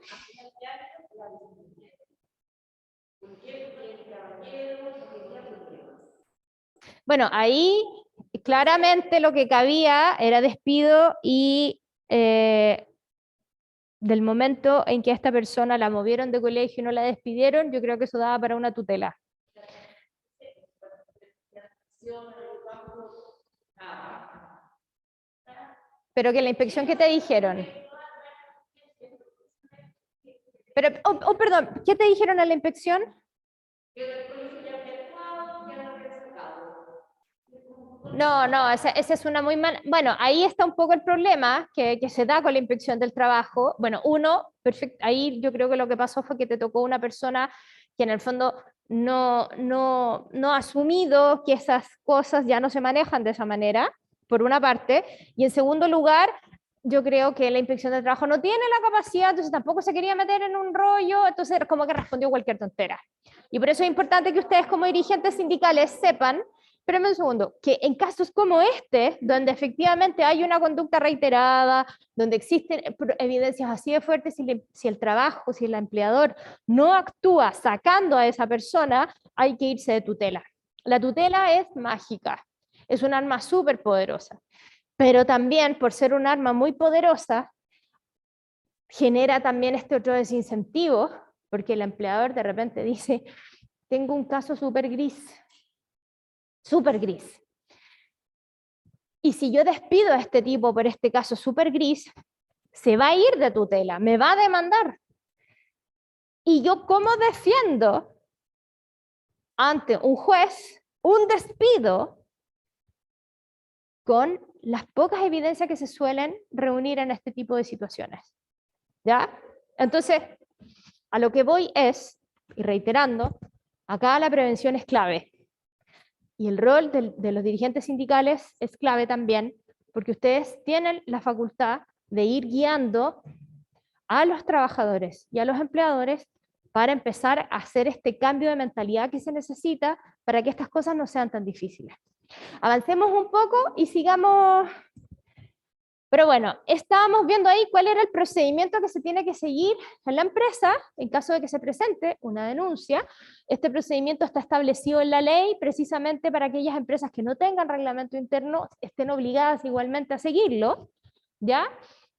Bueno, ahí claramente lo que cabía era despido y del momento en que a esta persona la movieron de colegio y no la despidieron, yo creo que eso daba para una tutela. Pero que la inspección, ¿qué te dijeron? Pero, perdón, ¿qué te dijeron a la inspección? No, esa es una muy mala... Bueno, ahí está un poco el problema que se da con la inspección del trabajo. Bueno, ahí yo creo que lo que pasó fue que te tocó una persona que en el fondo no ha asumido que esas cosas ya no se manejan de esa manera, por una parte, y en segundo lugar, yo creo que la inspección del trabajo no tiene la capacidad, entonces tampoco se quería meter en un rollo, entonces como que respondió cualquier tontera. Y por eso es importante que ustedes como dirigentes sindicales sepan, espérenme un segundo, que en casos como este, donde efectivamente hay una conducta reiterada, donde existen evidencias así de fuertes, si el empleador no actúa sacando a esa persona, hay que irse de tutela. La tutela es mágica, es un arma súper poderosa, pero también por ser un arma muy poderosa, genera también este otro desincentivo, porque el empleador de repente dice, tengo un caso súper gris, y si yo despido a este tipo por este caso súper gris, se va a ir de tutela, me va a demandar. Y yo, ¿cómo defiendo ante un juez un despido con las pocas evidencias que se suelen reunir en este tipo de situaciones? ¿Ya? Entonces, a lo que voy es, y reiterando, acá la prevención es clave. Y el rol de los dirigentes sindicales es clave también, porque ustedes tienen la facultad de ir guiando a los trabajadores y a los empleadores para empezar a hacer este cambio de mentalidad que se necesita para que estas cosas no sean tan difíciles. Avancemos un poco y sigamos. Pero bueno, estábamos viendo ahí cuál era el procedimiento que se tiene que seguir en la empresa en caso de que se presente una denuncia. Este procedimiento está establecido en la ley precisamente para aquellas empresas que no tengan reglamento interno estén obligadas igualmente a seguirlo, ¿ya?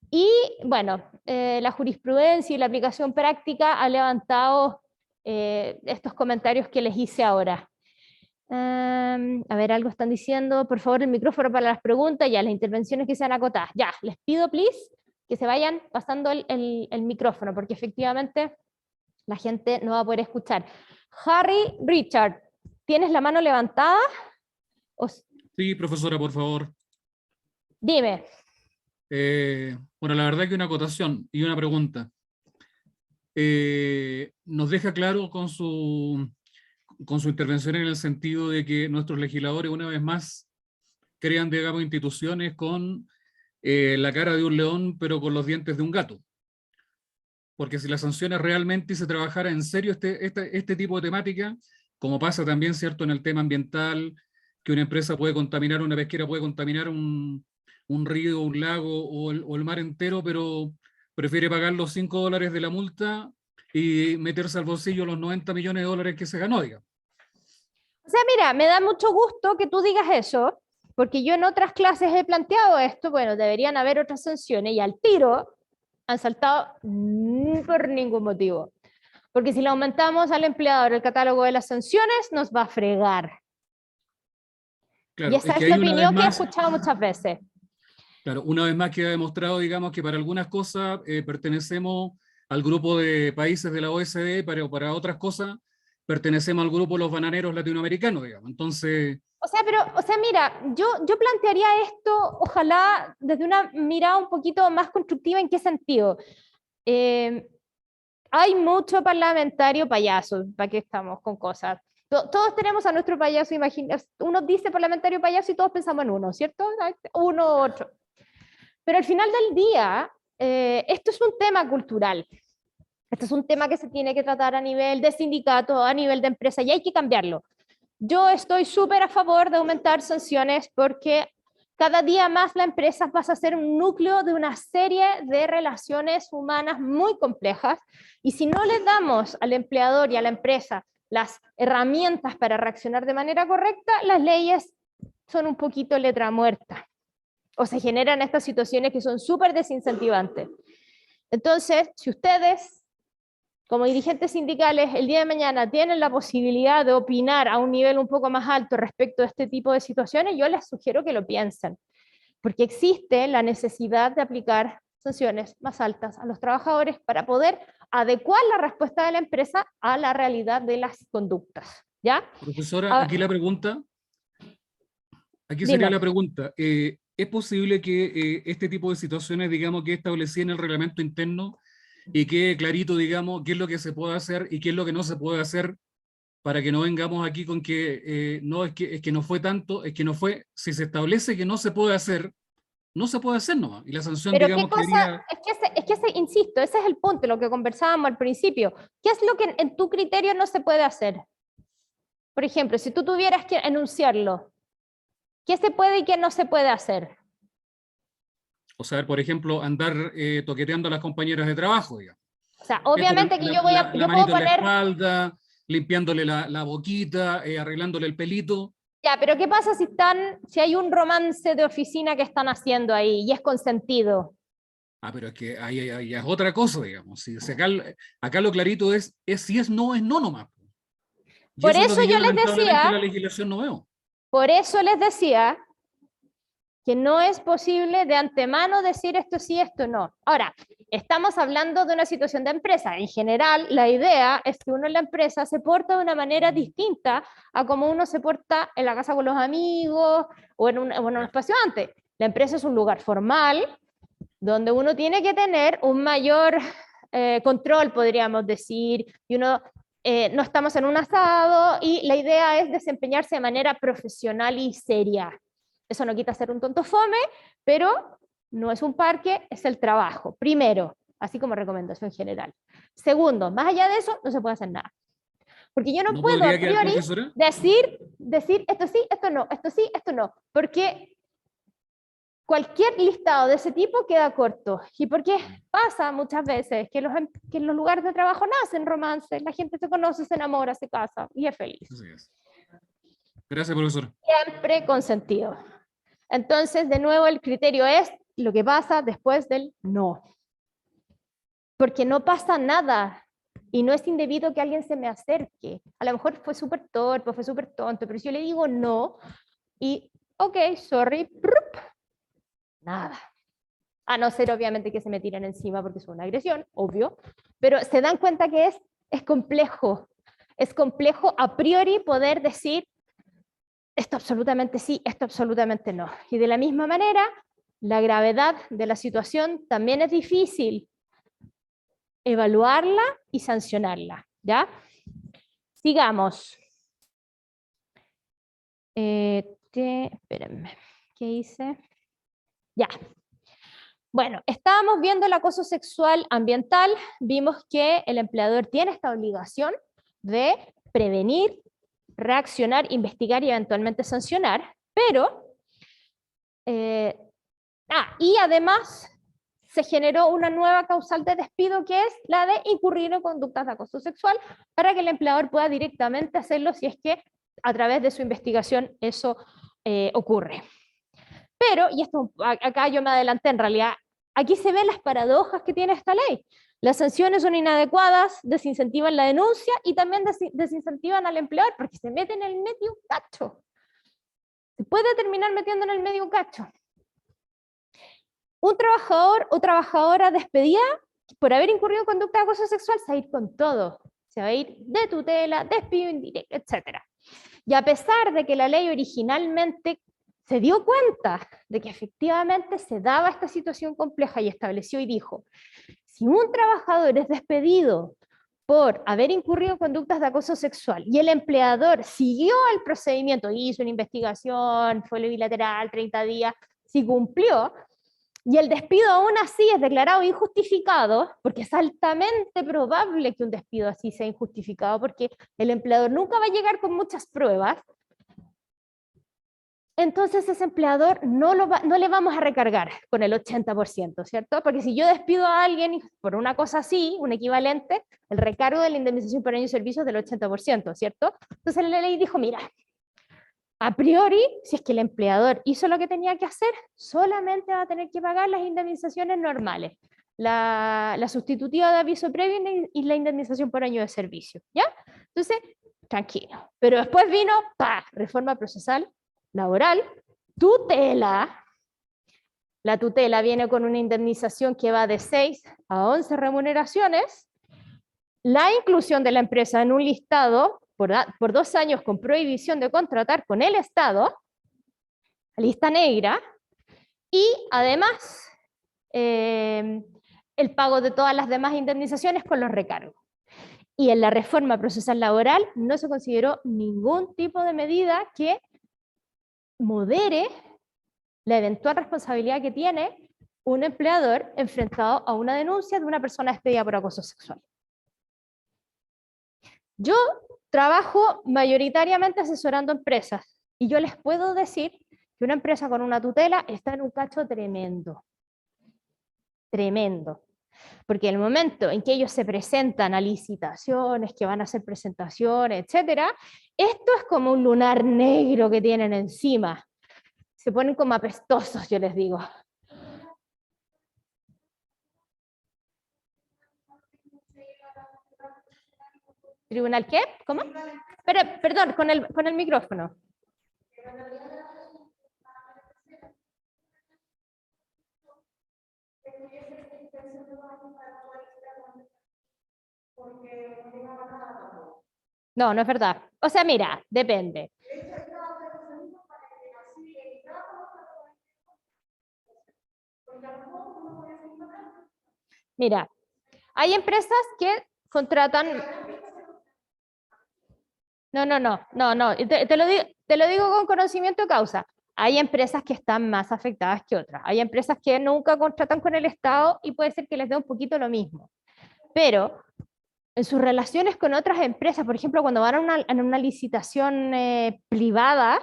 Y bueno, la jurisprudencia y la aplicación práctica ha levantado estos comentarios que les hice ahora. A ver, algo están diciendo. Por favor, el micrófono para las preguntas, ya, las intervenciones que sean acotadas. Ya, les pido, please, que se vayan pasando el micrófono, porque efectivamente la gente no va a poder escuchar. Harry Richard, ¿tienes la mano levantada? Sí, profesora, por favor. Dime. Bueno, la verdad que una acotación y una pregunta. Nos deja claro con su intervención en el sentido de que nuestros legisladores, una vez más, crean, digamos, instituciones con la cara de un león, pero con los dientes de un gato. Porque si las sanciones realmente se trabajara en serio este tipo de temática, como pasa también, ¿cierto?, en el tema ambiental, que una empresa puede contaminar, una pesquera puede contaminar un río, un lago o el mar entero, pero prefiere pagar los $5 de la multa y meterse al bolsillo los 90 millones de dólares que se ganó, digamos. O sea, mira, me da mucho gusto que tú digas eso, porque yo en otras clases he planteado esto. Bueno, deberían haber otras sanciones y al tiro han saltado por ningún motivo. Porque si le aumentamos al empleador el catálogo de las sanciones, nos va a fregar. Claro, y esa es que la ahí opinión que he escuchado muchas veces. Claro, una vez más queda demostrado, digamos, que para algunas cosas pertenecemos al grupo de países de la OSD, pero para otras cosas pertenecemos al grupo de los bananeros latinoamericanos, digamos. Entonces... O sea, mira, yo plantearía esto, ojalá, desde una mirada un poquito más constructiva. ¿En qué sentido? Hay mucho parlamentario payaso, ¿para qué estamos con cosas? Todos tenemos a nuestro payaso, uno dice parlamentario payaso y todos pensamos en uno, ¿cierto? Uno u otro. Pero al final del día, esto es un tema cultural. Esto es un tema que se tiene que tratar a nivel de sindicato, a nivel de empresa, y hay que cambiarlo. Yo estoy súper a favor de aumentar sanciones porque cada día más la empresa pasa a ser un núcleo de una serie de relaciones humanas muy complejas, y si no le damos al empleador y a la empresa las herramientas para reaccionar de manera correcta, las leyes son un poquito letra muerta, o se generan estas situaciones que son súper desincentivantes. Entonces, si ustedes, como dirigentes sindicales, el día de mañana tienen la posibilidad de opinar a un nivel un poco más alto respecto a este tipo de situaciones, yo les sugiero que lo piensen, porque existe la necesidad de aplicar sanciones más altas a los trabajadores para poder adecuar la respuesta de la empresa a la realidad de las conductas, ¿ya? Profesora, aquí la pregunta, aquí sería la pregunta, ¿es posible que este tipo de situaciones, digamos, que establecí en el reglamento interno, y quede clarito, digamos, qué es lo que se puede hacer y qué es lo que no se puede hacer, para que no vengamos aquí con que no, es que no fue tanto, es que no fue, si se establece que no se puede hacer, no se puede hacer nomás, y la sanción, pero digamos, qué cosa, insisto, ese es el punto, lo que conversábamos al principio. ¿Qué es lo que en tu criterio no se puede hacer? Por ejemplo, si tú tuvieras que enunciarlo, ¿qué se puede y qué no se puede hacer? O sea, por ejemplo, andar toqueteando a las compañeras de trabajo, digamos. O sea, obviamente que yo voy a... La manito en la espalda, limpiándole la boquita, arreglándole el pelito. Ya, pero ¿qué pasa si hay un romance de oficina que están haciendo ahí y es consentido? Ah, pero es que ahí es otra cosa, digamos. Si acá lo clarito es si es no nomás. Y por eso eso es lo que yo les decía... la legislación no veo. Por eso les decía que no es posible de antemano decir esto sí, esto no. Ahora, estamos hablando de una situación de empresa. En general, la idea es que uno en la empresa se porta de una manera distinta a como uno se porta en la casa con los amigos o en un espacio antes. La empresa es un lugar formal donde uno tiene que tener un mayor control, podríamos decir, y uno... no estamos en un asado y la idea es desempeñarse de manera profesional y seria. Eso no quita ser un tonto fome, pero no es un parque, es el trabajo. Primero, así como recomendación general. Segundo, más allá de eso, no se puede hacer nada. Porque yo no ¿No puedo a podría quedar, priori profesora? decir esto sí, esto no, esto sí, esto no, porque cualquier listado de ese tipo queda corto. ¿Y por qué pasa muchas veces? Que en los lugares de trabajo nacen romances, la gente se conoce, se enamora, se casa y es feliz. Así es. Gracias, profesor. Siempre consentido. Entonces, de nuevo, el criterio es lo que pasa después del no. Porque no pasa nada. Y no es indebido que alguien se me acerque. A lo mejor fue súper torpe, fue súper tonto, pero si yo le digo no, y ok, sorry, prup, nada. A no ser obviamente que se me tiren encima porque es una agresión, obvio, pero se dan cuenta que es complejo. Es complejo a priori poder decir esto absolutamente sí, esto absolutamente no. Y de la misma manera, la gravedad de la situación también es difícil evaluarla y sancionarla, ¿ya? Sigamos. Espérenme, ¿qué hice? Ya. Bueno, estábamos viendo el acoso sexual ambiental, vimos que el empleador tiene esta obligación de prevenir, reaccionar, investigar y eventualmente sancionar, pero, y además se generó una nueva causal de despido que es la de incurrir en conductas de acoso sexual para que el empleador pueda directamente hacerlo si es que a través de su investigación eso ocurre. Pero, y esto acá yo me adelanté en realidad, aquí se ven las paradojas que tiene esta ley. Las sanciones son inadecuadas, desincentivan la denuncia y también desincentivan al empleador porque se mete en el medio un cacho. Se puede terminar metiendo en el medio un cacho. Un trabajador o trabajadora despedida por haber incurrido en conducta de acoso sexual se va a ir con todo. Se va a ir de tutela, despido indirecto, etc. Y a pesar de que la ley originalmente se dio cuenta de que efectivamente se daba esta situación compleja y estableció y dijo, si un trabajador es despedido por haber incurrido en conductas de acoso sexual y el empleador siguió el procedimiento, hizo una investigación, fue bilateral, 30 días, si cumplió, y el despido aún así es declarado injustificado, porque es altamente probable que un despido así sea injustificado, porque el empleador nunca va a llegar con muchas pruebas, entonces ese empleador no le vamos a recargar con el 80%, ¿cierto? Porque si yo despido a alguien por una cosa así, un equivalente, el recargo de la indemnización por año de servicio es del 80%, ¿cierto? Entonces la ley dijo, mira, a priori, si es que el empleador hizo lo que tenía que hacer, solamente va a tener que pagar las indemnizaciones normales, la sustitutiva de aviso previo y la indemnización por año de servicio, ¿ya? Entonces, tranquilo. Pero después vino, reforma procesal laboral, tutela. La tutela viene con una indemnización que va de 6 a 11 remuneraciones, la inclusión de la empresa en un listado por 2 años con prohibición de contratar con el Estado, lista negra, y además el pago de todas las demás indemnizaciones con los recargos. Y en la reforma procesal laboral no se consideró ningún tipo de medida que modere la eventual responsabilidad que tiene un empleador enfrentado a una denuncia de una persona despedida por acoso sexual. Yo trabajo mayoritariamente asesorando empresas y yo les puedo decir que una empresa con una tutela está en un cacho tremendo. Tremendo. Porque el momento en que ellos se presentan a licitaciones, que van a hacer presentaciones, etcétera, esto es como un lunar negro que tienen encima. Se ponen como apestosos, yo les digo. ¿Tribunal qué? ¿Cómo? Pero, perdón, con el micrófono. No, no es verdad. O sea, mira, depende. Mira, hay empresas que contratan... No. Te lo digo con conocimiento de causa. Hay empresas que están más afectadas que otras. Hay empresas que nunca contratan con el Estado y puede ser que les dé un poquito lo mismo. Pero en sus relaciones con otras empresas, por ejemplo, cuando van a una licitación privada,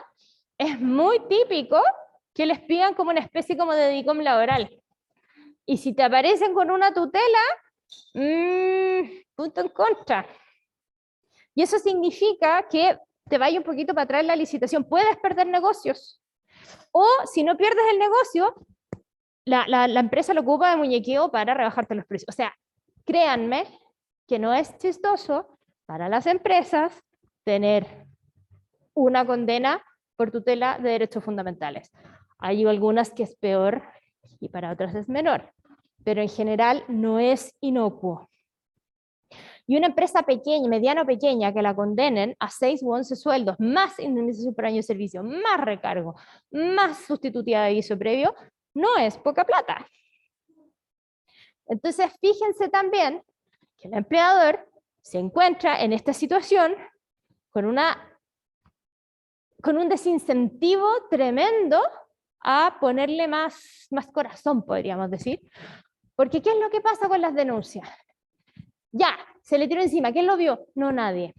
es muy típico que les pidan como una especie como de DICOM laboral. Y si te aparecen con una tutela, punto en contra. Y eso significa que te vaya un poquito para atrás la licitación. Puedes perder negocios. O si no pierdes el negocio, la empresa lo ocupa de muñequeo para rebajarte los precios. O sea, créanme que no es chistoso para las empresas tener una condena por tutela de derechos fundamentales. Hay algunas que es peor y para otras es menor, pero en general no es inocuo. Y una empresa pequeña, mediana o pequeña, que la condenen a 6 u 11 sueldos, más indemnización por año de servicio, más recargo, más sustitutiva de aviso previo, no es poca plata. Entonces, fíjense también que el empleador se encuentra en esta situación con un desincentivo tremendo a ponerle más corazón, podríamos decir. Porque ¿qué es lo que pasa con las denuncias? Ya, se le tiró encima. ¿Quién lo vio? No, nadie.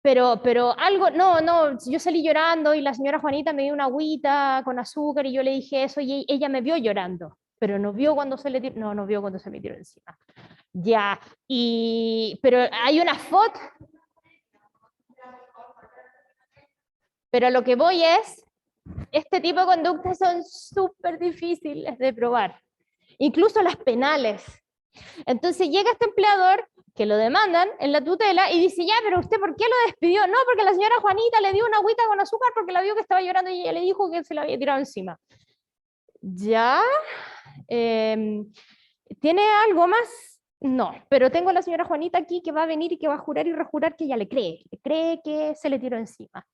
Pero algo, no, yo salí llorando y la señora Juanita me dio una agüita con azúcar y yo le dije eso y ella me vio llorando, pero no vio cuando se le tiró, no vio cuando se me tiró encima. Ya, pero hay una foto. Pero lo que voy es, este tipo de conductas son súper difíciles de probar, incluso las penales. Entonces llega este empleador que lo demandan en la tutela y dice, ya, pero usted, ¿por qué lo despidió? No, porque la señora Juanita le dio una agüita con azúcar porque la vio que estaba llorando y ella le dijo que se la había tirado encima. ¿Ya? ¿Tiene algo más? No, pero tengo a la señora Juanita aquí que va a venir y que va a jurar y rejurar que ella le cree que se le tiró encima.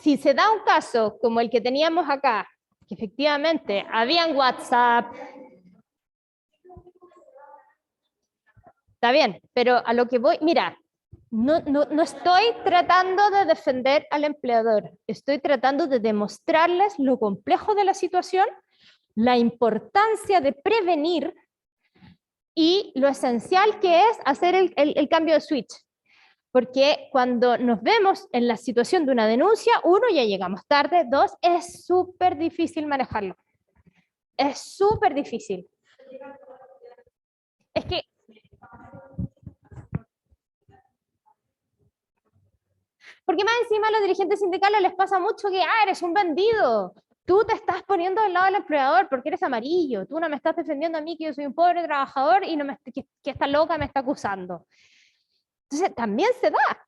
Si se da un caso como el que teníamos acá, que efectivamente había en WhatsApp, está bien, pero a lo que voy, mira, no estoy tratando de defender al empleador, estoy tratando de demostrarles lo complejo de la situación, la importancia de prevenir y lo esencial que es hacer el cambio de switch. Porque cuando nos vemos en la situación de una denuncia, uno, ya llegamos tarde, dos, es súper difícil manejarlo. Es súper difícil. Es que... Porque más encima a los dirigentes sindicales les pasa mucho que, eres un vendido. Tú te estás poniendo del lado del empleador porque eres amarillo. Tú no me estás defendiendo a mí que yo soy un pobre trabajador y que esta loca me está acusando. Entonces también se da.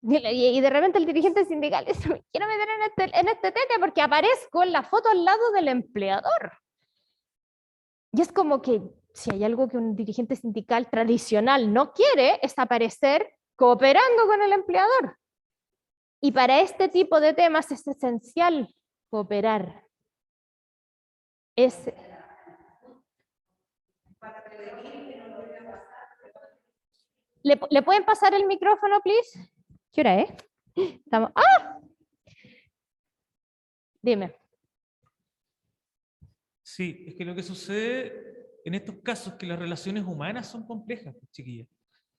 Y de repente el dirigente sindical dice, me quiero meter en este tete porque aparezco en la foto al lado del empleador. Y es como que si hay algo que un dirigente sindical tradicional no quiere, es aparecer cooperando con el empleador. Y para este tipo de temas es esencial cooperar. ¿Le pueden pasar el micrófono, please? ¿Qué hora es? Estamos... ¡Ah! Dime. Sí, es que lo que sucede en estos casos es que las relaciones humanas son complejas, chiquillas.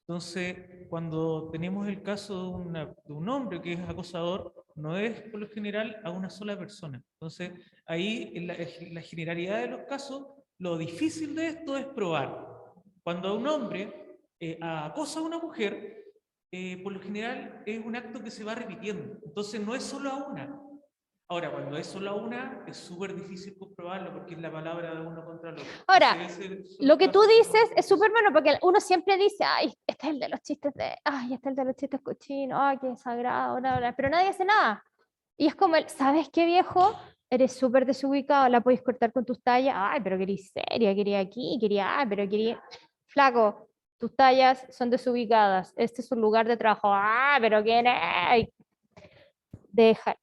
Entonces, cuando tenemos el caso de un hombre que es acosador, no es por lo general a una sola persona. Entonces, ahí en la generalidad de los casos, lo difícil de esto es probar. Cuando un hombre acosa a una mujer, por lo general es un acto que se va repitiendo. Entonces, no es solo a una. Ahora, cuando es solo una, es súper difícil comprobarlo porque es la palabra de uno contra el otro. Ahora, lo que tú dices es súper bueno porque uno siempre dice, ay, este es el de los chistes ay, este es el de los chistes cochinos, ay, qué sagrado, bla, bla, pero nadie hace nada. Y es como ¿sabes qué, viejo? Eres súper desubicado, la podéis cortar con tus tallas, ay, pero quería seria, quería aquí, ay, pero quería... Flaco, tus tallas son desubicadas, este es un lugar de trabajo, pero ¿quién es? Deja.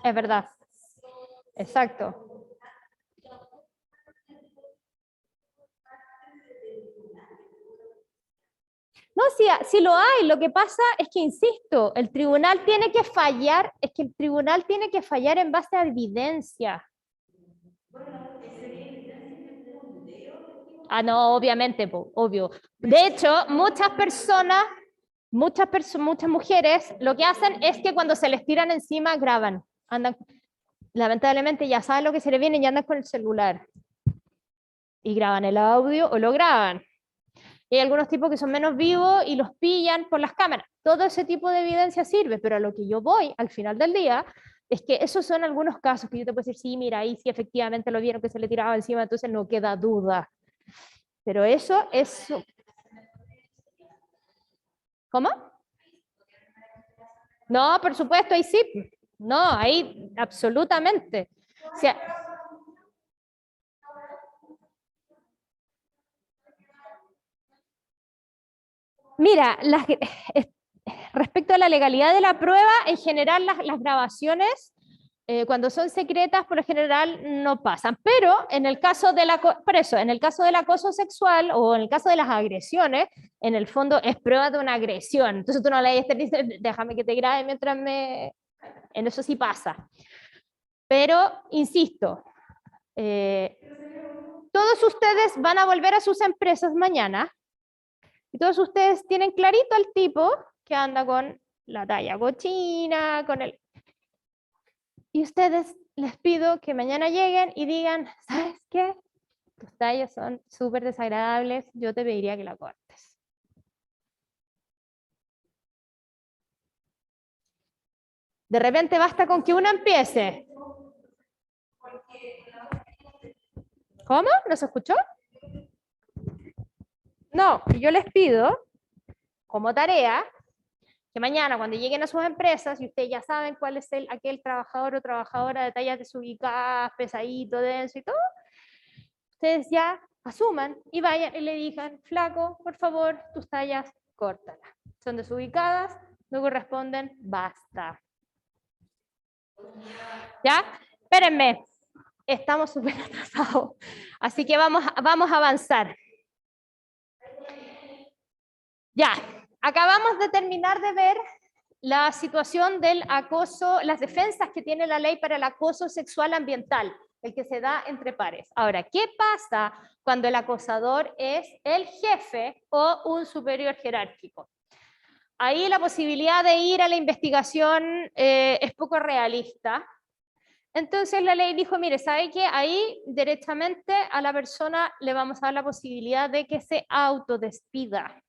Es verdad. Exacto. No, sí lo hay, lo que pasa es que, insisto, el tribunal tiene que fallar, es que el tribunal tiene que fallar en base a evidencia. Ah, no, obviamente, obvio. De hecho, muchas mujeres, lo que hacen es que cuando se les tiran encima, graban. Andan, lamentablemente ya saben lo que se les viene y andan con el celular. Y graban el audio o lo graban. Y hay algunos tipos que son menos vivos y los pillan por las cámaras. Todo ese tipo de evidencia sirve, pero a lo que yo voy al final del día es que esos son algunos casos que yo te puedo decir, sí, mira, ahí sí efectivamente lo vieron que se le tiraba encima, entonces no queda duda. Pero eso es... ¿Cómo? No, por supuesto, ahí sí. No, ahí absolutamente. O sea, mira, respecto a la legalidad de la prueba, en general las grabaciones, cuando son secretas, por lo general no pasan. Pero en el caso en el caso del acoso sexual o en el caso de las agresiones, en el fondo es prueba de una agresión. Entonces tú no le dices, déjame que te grabe mientras me... En eso sí pasa. Pero, insisto, todos ustedes van a volver a sus empresas mañana. Y todos ustedes tienen clarito al tipo que anda con la talla cochina, con el... Y ustedes les pido que mañana lleguen y digan, ¿sabes qué? Tus tallas son súper desagradables, yo te pediría que la cortes. De repente basta con que uno empiece. ¿Cómo? ¿No se escuchó? No, yo les pido, como tarea, que mañana cuando lleguen a sus empresas, y ustedes ya saben cuál es aquel trabajador o trabajadora de tallas desubicadas, pesadito, denso y todo, ustedes ya asuman y vayan y le digan, flaco, por favor, tus tallas, córtalas. Son desubicadas, no corresponden, basta. ¿Ya? Espérenme, estamos súper atrasados, así que vamos a avanzar. Ya, acabamos de terminar de ver la situación del acoso, las defensas que tiene la ley para el acoso sexual ambiental, el que se da entre pares. Ahora, ¿qué pasa cuando el acosador es el jefe o un superior jerárquico? Ahí la posibilidad de ir a la investigación es poco realista. Entonces la ley dijo, mire, ¿sabe qué? Ahí directamente a la persona le vamos a dar la posibilidad de que se autodespida.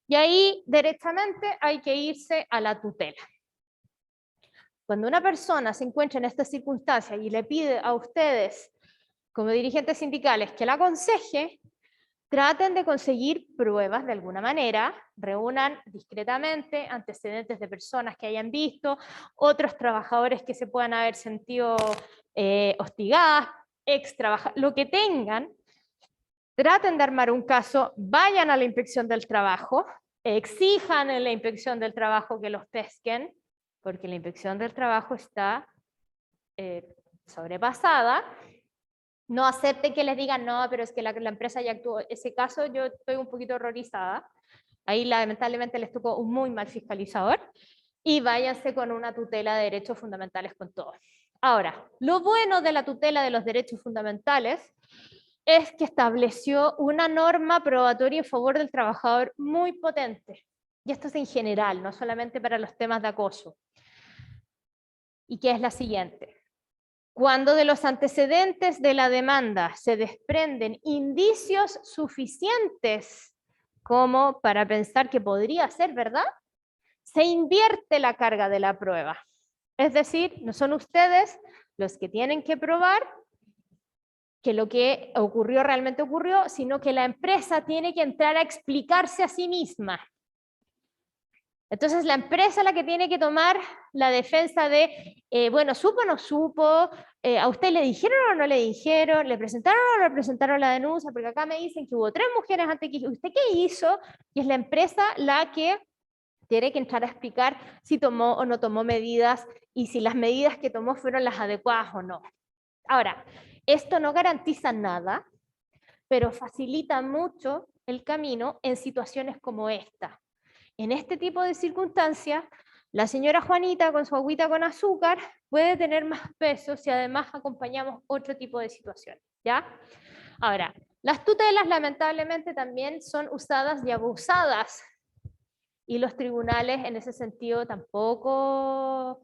Y ahí directamente hay que irse a la tutela. Cuando una persona se encuentra en estas circunstancias y le pide a ustedes, como dirigentes sindicales, que la aconseje, traten de conseguir pruebas de alguna manera, reúnan discretamente antecedentes de personas que hayan visto, otros trabajadores que se puedan haber sentido hostigadas, lo que tengan, traten de armar un caso, vayan a la inspección del trabajo, exijan en la inspección del trabajo que los pesquen, porque la inspección del trabajo está sobrepasada. No acepten que les digan, no, pero es que la empresa ya actuó. Ese caso yo estoy un poquito horrorizada. Ahí lamentablemente les tocó un muy mal fiscalizador. Y váyanse con una tutela de derechos fundamentales con todos. Ahora, lo bueno de la tutela de los derechos fundamentales es que estableció una norma probatoria en favor del trabajador muy potente. Y esto es en general, no solamente para los temas de acoso. Y que es la siguiente. Cuando de los antecedentes de la demanda se desprenden indicios suficientes como para pensar que podría ser verdad, se invierte la carga de la prueba. Es decir, no son ustedes los que tienen que probar que lo que ocurrió realmente ocurrió, sino que la empresa tiene que entrar a explicarse a sí misma. Entonces la empresa es la que tiene que tomar la defensa de, bueno, ¿supo o no supo? ¿A usted le dijeron o no le dijeron? ¿Le presentaron o no le presentaron la denuncia? Porque acá me dicen que hubo 3 mujeres antes que ¿usted qué hizo? Y es la empresa la que tiene que entrar a explicar si tomó o no tomó medidas y si las medidas que tomó fueron las adecuadas o no. Ahora, esto no garantiza nada, pero facilita mucho el camino en situaciones como esta. En este tipo de circunstancias, la señora Juanita con su agüita con azúcar puede tener más peso si además acompañamos otro tipo de situaciones, ¿ya? Ahora, las tutelas lamentablemente también son usadas y abusadas, y los tribunales en ese sentido tampoco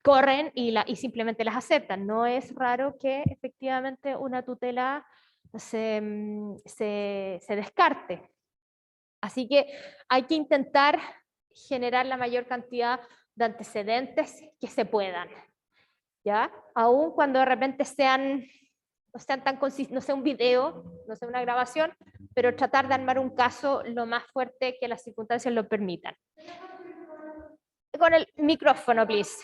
corren y simplemente las aceptan. No es raro que efectivamente una tutela se descarte. Así que hay que intentar generar la mayor cantidad de antecedentes que se puedan, ¿ya? Aún cuando de repente no sean tan no sea un video, no sea una grabación, pero tratar de armar un caso lo más fuerte que las circunstancias lo permitan. Con el micrófono, please.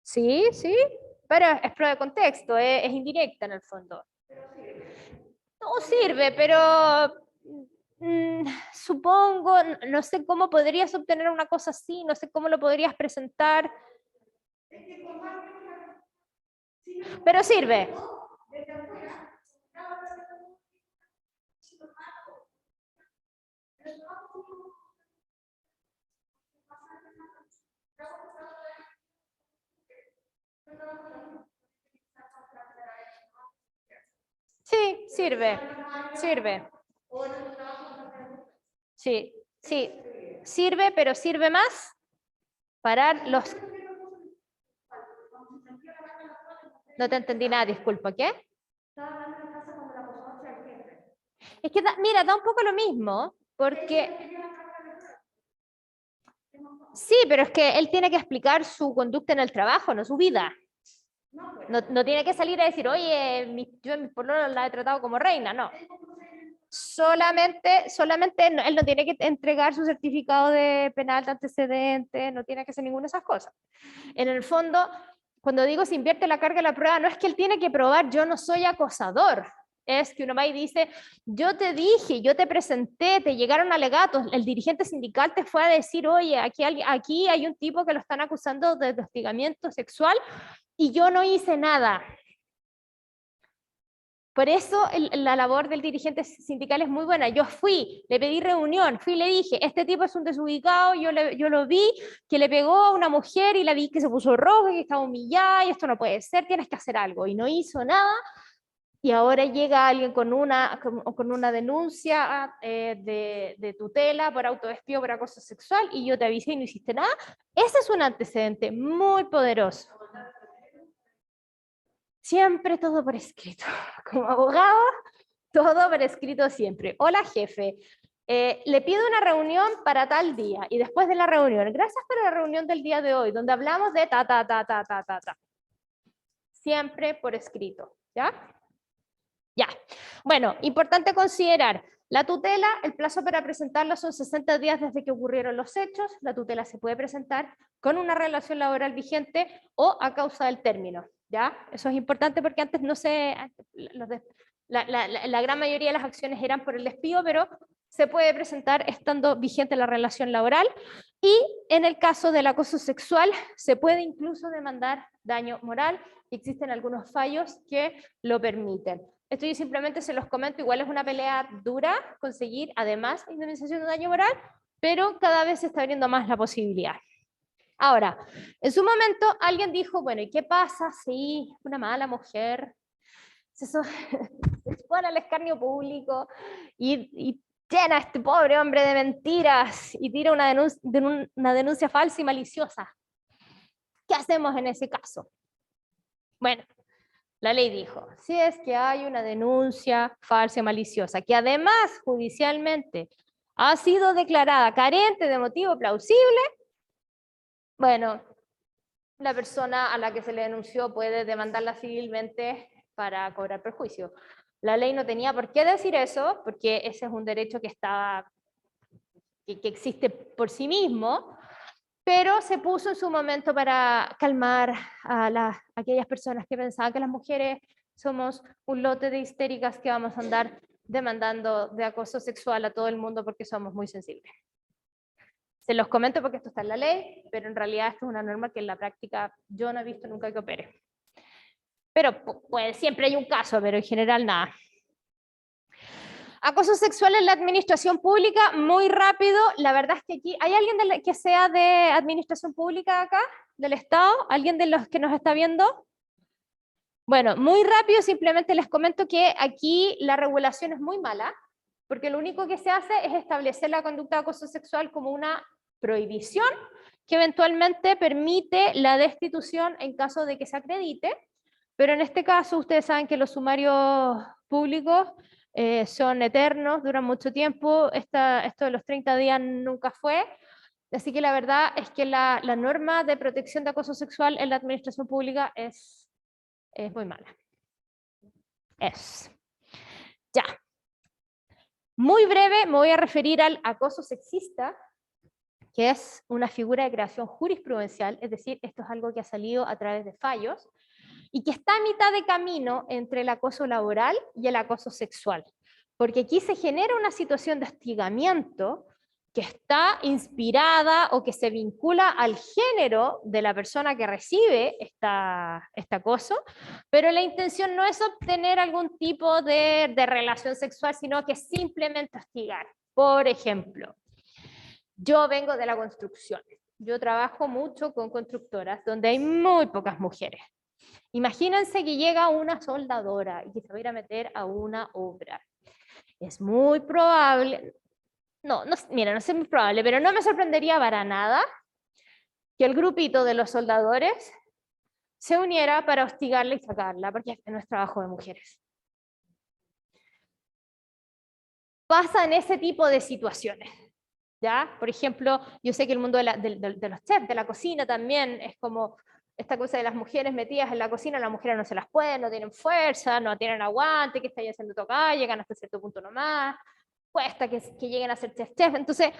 Sí, sí, pero es prueba de contexto, es indirecta en el fondo. No sirve, pero supongo, no sé cómo podrías obtener una cosa así, no sé cómo lo podrías presentar. Pero sirve. Sí, sirve, sirve. Sí, sí, sirve, pero sirve más para los... No te entendí nada, disculpa, ¿qué? Es que, mira, da un poco lo mismo, porque... Sí, pero es que él tiene que explicar su conducta en el trabajo, no su vida. No tiene que salir a decir, oye, yo en mi pololo la he tratado como reina, no. Solamente él no tiene que entregar su certificado de penal de antecedente, no tiene que hacer ninguna de esas cosas. En el fondo, cuando digo se invierte la carga de la prueba, no es que él tiene que probar yo no soy acosador, es que uno va y dice, yo te dije, yo te presenté, te llegaron alegatos, el dirigente sindical te fue a decir, oye, aquí hay un tipo que lo están acusando de hostigamiento sexual y yo no hice nada. Por eso la labor del dirigente sindical es muy buena. Yo fui, le pedí reunión, fui y le dije, este tipo es un desubicado, yo lo vi, que le pegó a una mujer y la vi que se puso roja, que estaba humillada y esto no puede ser, tienes que hacer algo. Y no hizo nada. Y ahora llega alguien con una denuncia de tutela por autodespido por acoso sexual y yo te avisé y no hiciste nada. Ese es un antecedente muy poderoso. Siempre todo por escrito. Como abogado, todo por escrito siempre. Hola, jefe. Le pido una reunión para tal día y después de la reunión, gracias por la reunión del día de hoy, donde hablamos de ta. Siempre por escrito, ¿ya? Ya. Bueno, importante considerar, la tutela, el plazo para presentarla son 60 días desde que ocurrieron los hechos. La tutela se puede presentar con una relación laboral vigente o a causa del término, ¿ya? Eso es importante porque antes no se... La gran mayoría de las acciones eran por el despido, pero se puede presentar estando vigente la relación laboral y en el caso del acoso sexual se puede incluso demandar daño moral y existen algunos fallos que lo permiten. Esto yo simplemente se los comento, igual es una pelea dura conseguir, además, indemnización de daño moral, pero cada vez se está abriendo más la posibilidad. Ahora, en su momento alguien dijo, bueno, ¿y qué pasa si una mala mujer se expone al escarnio público y llena a este pobre hombre de mentiras y tira una denuncia falsa y maliciosa? ¿Qué hacemos en ese caso? Bueno, la ley dijo, si es que hay una denuncia falsa y maliciosa, que además judicialmente ha sido declarada carente de motivo plausible, bueno, la persona a la que se le denunció puede demandarla civilmente para cobrar perjuicio. La ley no tenía por qué decir eso, porque ese es un derecho que existe por sí mismo, pero se puso en su momento para calmar a aquellas personas que pensaban que las mujeres somos un lote de histéricas que vamos a andar demandando de acoso sexual a todo el mundo porque somos muy sensibles. Se los comento porque esto está en la ley, pero en realidad esto es una norma que en la práctica yo no he visto nunca que opere. Pero pues, siempre hay un caso, pero en general nada. Acoso sexual en la administración pública, muy rápido. La verdad es que aquí, ¿hay alguien que sea de administración pública acá, del Estado? ¿Alguien de los que nos está viendo? Bueno, muy rápido, simplemente les comento que aquí la regulación es muy mala, porque lo único que se hace es establecer la conducta de acoso sexual como una prohibición que eventualmente permite la destitución en caso de que se acredite, pero en este caso ustedes saben que los sumarios públicos son eternos, duran mucho tiempo, esto de los 30 días nunca fue, así que la verdad es que la norma de protección de acoso sexual en la administración pública es muy mala. Ya. Muy breve me voy a referir al acoso sexista, que es una figura de creación jurisprudencial, es decir, esto es algo que ha salido a través de fallos, y que está a mitad de camino entre el acoso laboral y el acoso sexual, porque aquí se genera una situación de hostigamiento que está inspirada o que se vincula al género de la persona que recibe este acoso, pero la intención no es obtener algún tipo de relación sexual, sino que simplemente hostigar. Por ejemplo, yo vengo de la construcción, yo trabajo mucho con constructoras donde hay muy pocas mujeres. Imagínense que llega una soldadora y que se va a ir a meter a una obra. Es muy probable, mira, no es muy probable, pero no me sorprendería para nada que el grupito de los soldadores se uniera para hostigarla y sacarla, porque este no es trabajo de mujeres. Pasa en ese tipo de situaciones, ¿ya? Por ejemplo, yo sé que el mundo de los chefs, de la cocina también, es como esta cosa de las mujeres metidas en la cocina, las mujeres no se las pueden, no tienen fuerza, no tienen aguante, que están haciendo tocar, llegan hasta cierto punto nomás, cuesta que lleguen a ser chef. Entonces,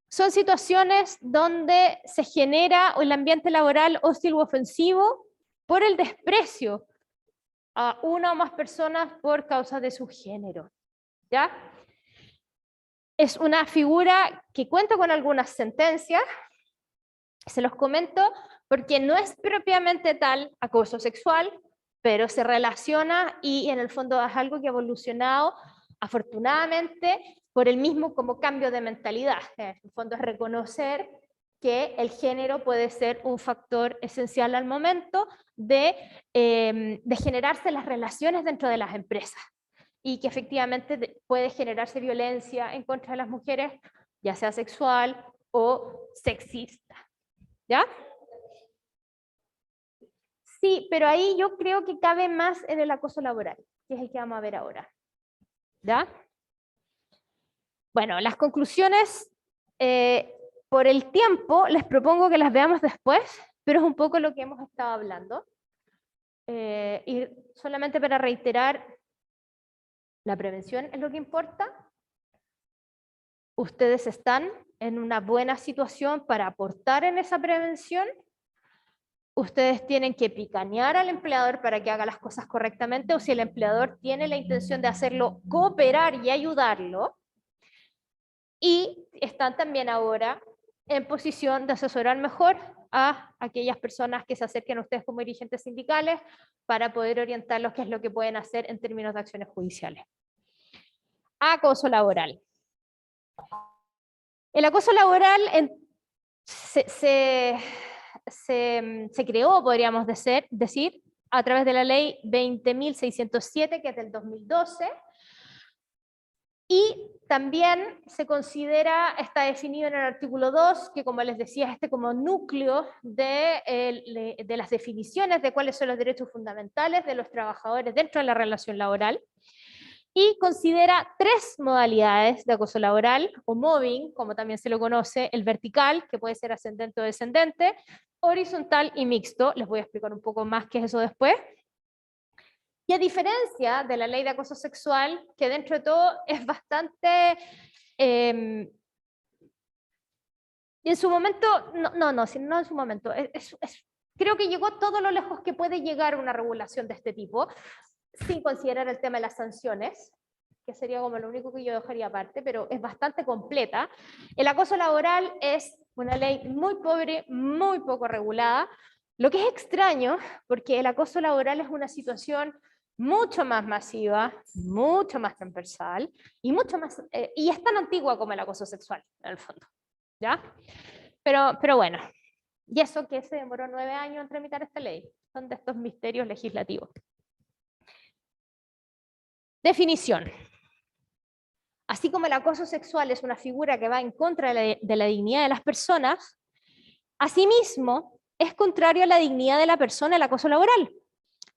son situaciones donde se genera el ambiente laboral hostil u ofensivo por el desprecio a una o más personas por causa de su género, ¿ya? Es una figura que cuenta con algunas sentencias, se los comento porque no es propiamente tal acoso sexual, pero se relaciona y en el fondo es algo que ha evolucionado afortunadamente por el mismo como cambio de mentalidad. En el fondo es reconocer que el género puede ser un factor esencial al momento de generarse las relaciones dentro de las empresas y que efectivamente puede generarse violencia en contra de las mujeres, ya sea sexual o sexista. ¿Ya? Sí, pero ahí yo creo que cabe más en el acoso laboral, que es el que vamos a ver ahora. ¿Ya? Bueno, las conclusiones, por el tiempo, les propongo que las veamos después, pero es un poco lo que hemos estado hablando. Y solamente para reiterar, la prevención es lo que importa. Ustedes están en una buena situación para aportar en esa prevención. Ustedes tienen que picanear al empleador para que haga las cosas correctamente, o si el empleador tiene la intención de hacerlo, cooperar y ayudarlo. Y están también ahora en posición de asesorar mejor a aquellas personas que se acerquen a ustedes como dirigentes sindicales para poder orientarlos qué es lo que pueden hacer en términos de acciones judiciales. Acoso laboral. El acoso laboral se creó, podríamos decir, a través de la ley 20.607, que es del 2012, y también se considera, está definido en el artículo 2, que como les decía, es como núcleo de las definiciones de cuáles son los derechos fundamentales de los trabajadores dentro de la relación laboral, y considera 3 modalidades de acoso laboral, o mobbing, como también se lo conoce, el vertical, que puede ser ascendente o descendente, horizontal y mixto. Les voy a explicar un poco más qué es eso después. Y a diferencia de la ley de acoso sexual, que dentro de todo es bastante... en su momento, no en su momento, creo que llegó todo lo lejos que puede llegar una regulación de este tipo, sin considerar el tema de las sanciones. que sería como lo único que yo dejaría aparte, pero es bastante completa. El acoso laboral es una ley muy pobre, muy poco regulada, lo que es extraño, porque el acoso laboral es una situación mucho más masiva, mucho más transversal, y mucho más, y es tan antigua como el acoso sexual, en el fondo, ¿ya? Pero bueno, y eso que se demoró 9 años en tramitar esta ley, son de estos misterios legislativos. Definición. Así como el acoso sexual es una figura que va en contra de la dignidad de las personas, asimismo es contrario a la dignidad de la persona el acoso laboral,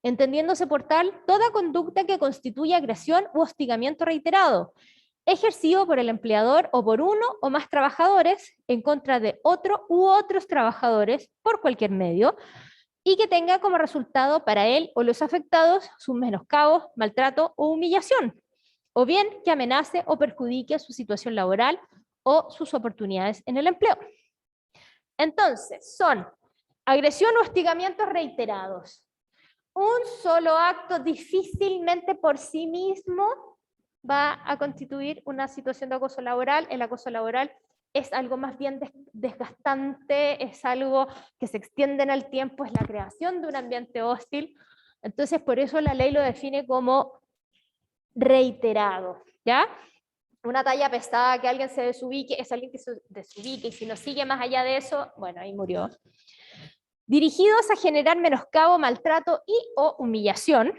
entendiéndose por tal toda conducta que constituye agresión u hostigamiento reiterado, ejercido por el empleador o por uno o más trabajadores en contra de otro u otros trabajadores por cualquier medio, y que tenga como resultado para él o los afectados su menoscabo, maltrato o humillación, o bien que amenace o perjudique su situación laboral o sus oportunidades en el empleo. Entonces, son agresión o hostigamientos reiterados. Un solo acto difícilmente por sí mismo va a constituir una situación de acoso laboral. El acoso laboral es algo más bien desgastante, es algo que se extiende en el tiempo, es la creación de un ambiente hostil. Entonces, por eso la ley lo define como reiterado, ¿ya? Una talla pesada, que alguien se desubique, es alguien que se desubique, y si no sigue más allá de eso, bueno, ahí murió. Dirigidos a generar menoscabo, maltrato y o humillación,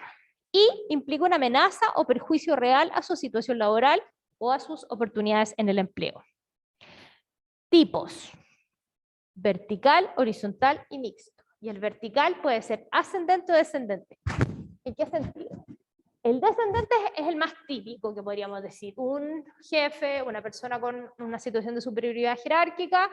y implica una amenaza o perjuicio real a su situación laboral o a sus oportunidades en el empleo. Tipos: vertical, horizontal y mixto. Y el vertical puede ser ascendente o descendente. ¿En qué sentido? El descendente es el más típico, que podríamos decir. Un jefe, una persona con una situación de superioridad jerárquica,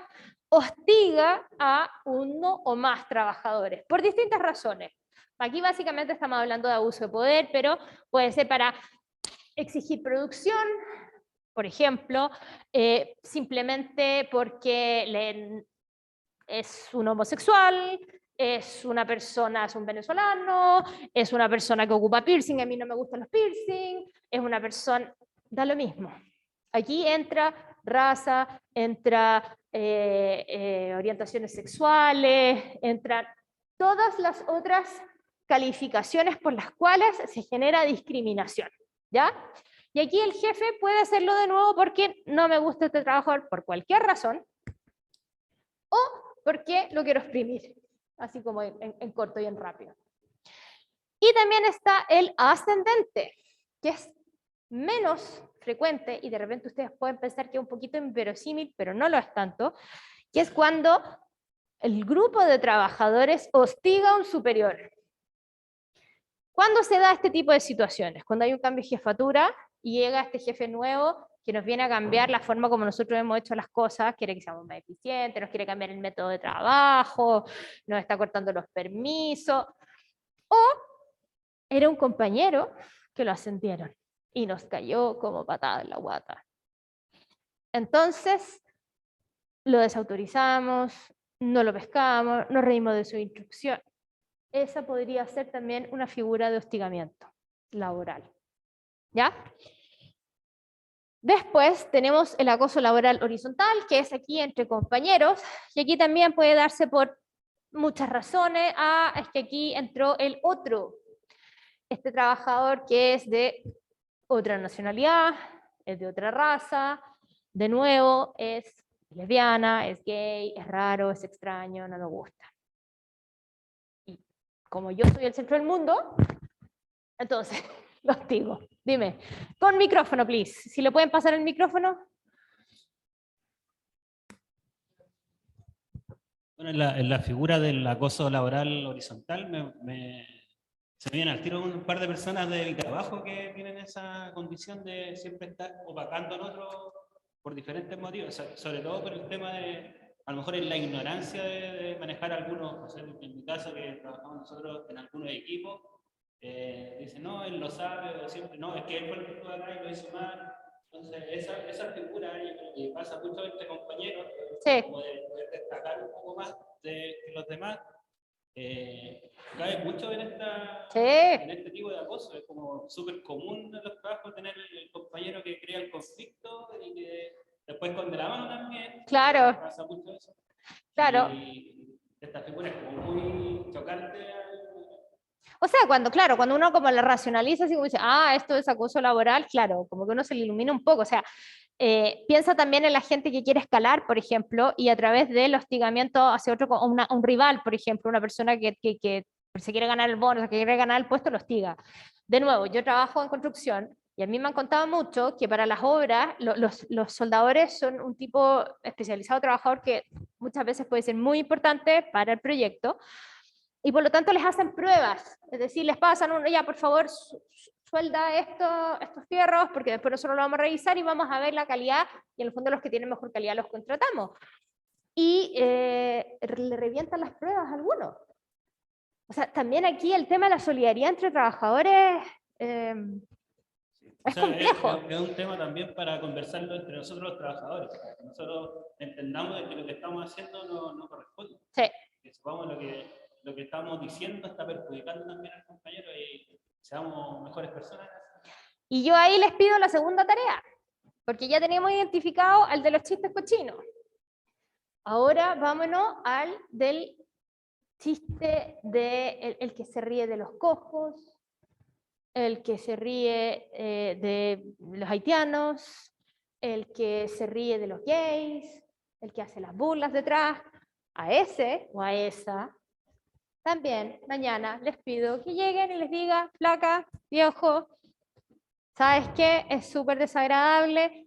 hostiga a uno o más trabajadores, por distintas razones. Aquí básicamente estamos hablando de abuso de poder, pero puede ser para exigir producción, por ejemplo, simplemente porque es un homosexual, es una persona, es un venezolano, es una persona que ocupa piercing, a mí no me gustan los piercing, es una persona, da lo mismo. Aquí entra raza, entra orientaciones sexuales, entran todas las otras calificaciones por las cuales se genera discriminación, ¿ya? Y aquí el jefe puede hacerlo de nuevo porque no me gusta este trabajador por cualquier razón, o porque lo quiero exprimir, así como en corto y en rápido. Y también está el ascendente, que es menos frecuente, y de repente ustedes pueden pensar que es un poquito inverosímil, pero no lo es tanto, que es cuando el grupo de trabajadores hostiga a un superior. ¿Cuándo se da este tipo de situaciones? Cuando hay un cambio de jefatura y llega este jefe nuevo que nos viene a cambiar la forma como nosotros hemos hecho las cosas, quiere que seamos más eficientes, nos quiere cambiar el método de trabajo, nos está cortando los permisos, o era un compañero que lo ascendieron y nos cayó como patada en la guata. Entonces, lo desautorizamos, no lo pescamos, nos reímos de su instrucción. Esa podría ser también una figura de hostigamiento laboral, ¿ya? Después tenemos el acoso laboral horizontal, que es aquí entre compañeros, y aquí también puede darse por muchas razones. Es que aquí entró el otro, este trabajador que es de otra nacionalidad, es de otra raza, de nuevo es lesbiana, es gay, es raro, es extraño, no me gusta. Y como yo soy el centro del mundo, entonces lo hostigo. Dime, con micrófono, please. Si le pueden pasar el micrófono. Bueno, en la figura del acoso laboral horizontal se me vienen al tiro un par de personas del trabajo que tienen esa condición de siempre estar opacando al otro por diferentes motivos, sobre todo por el tema de, a lo mejor en la ignorancia de manejar algunos, no sé, en mi caso que trabajamos nosotros en algunos equipos, dicen, no, él lo sabe, o siempre, no, es que él fue el que estuvo acá y lo hizo mal. Entonces, esa figura que pasa mucho entre compañeros, Sí. como de destacar un poco más de los demás, cae mucho en Sí. este tipo de acoso. Es como súper común en los trabajos tener el compañero que crea el conflicto y que después con de la mano también. Claro. Pasa mucho eso. Claro. Y esta figura es como muy chocante. O sea, cuando uno como la racionaliza, así como dice, ah, esto es acoso laboral, claro, como que uno se le ilumina un poco. O sea, piensa también en la gente que quiere escalar, por ejemplo, y a través del hostigamiento hacia otro, un rival, por ejemplo, una persona que se quiere ganar el bono, que quiere ganar el puesto, lo hostiga. De nuevo, yo trabajo en construcción y a mí me han contado mucho que para las obras los soldadores son un tipo especializado trabajador que muchas veces puede ser muy importante para el proyecto. Y por lo tanto les hacen pruebas, es decir, les pasan ya por favor suelda estos fierros porque después nosotros lo vamos a revisar y vamos a ver la calidad y en el fondo los que tienen mejor calidad los contratamos. Y le revientan las pruebas a algunos. O sea, también aquí el tema de la solidaridad entre trabajadores es complejo. Es un tema también para conversarlo entre nosotros los trabajadores. Que nosotros entendamos que lo que estamos haciendo no corresponde. Sí. Que supongamos lo que estamos diciendo está perjudicando también al compañero y seamos mejores personas. Y yo ahí les pido la segunda tarea, porque ya teníamos identificado al de los chistes cochinos. Ahora vámonos al del chiste de el que se ríe de los cojos, el que se ríe de los haitianos, el que se ríe de los gays, el que hace las burlas detrás. A ese o a esa también mañana les pido que lleguen y les diga, flaca, viejo, ¿sabes qué? Es súper desagradable,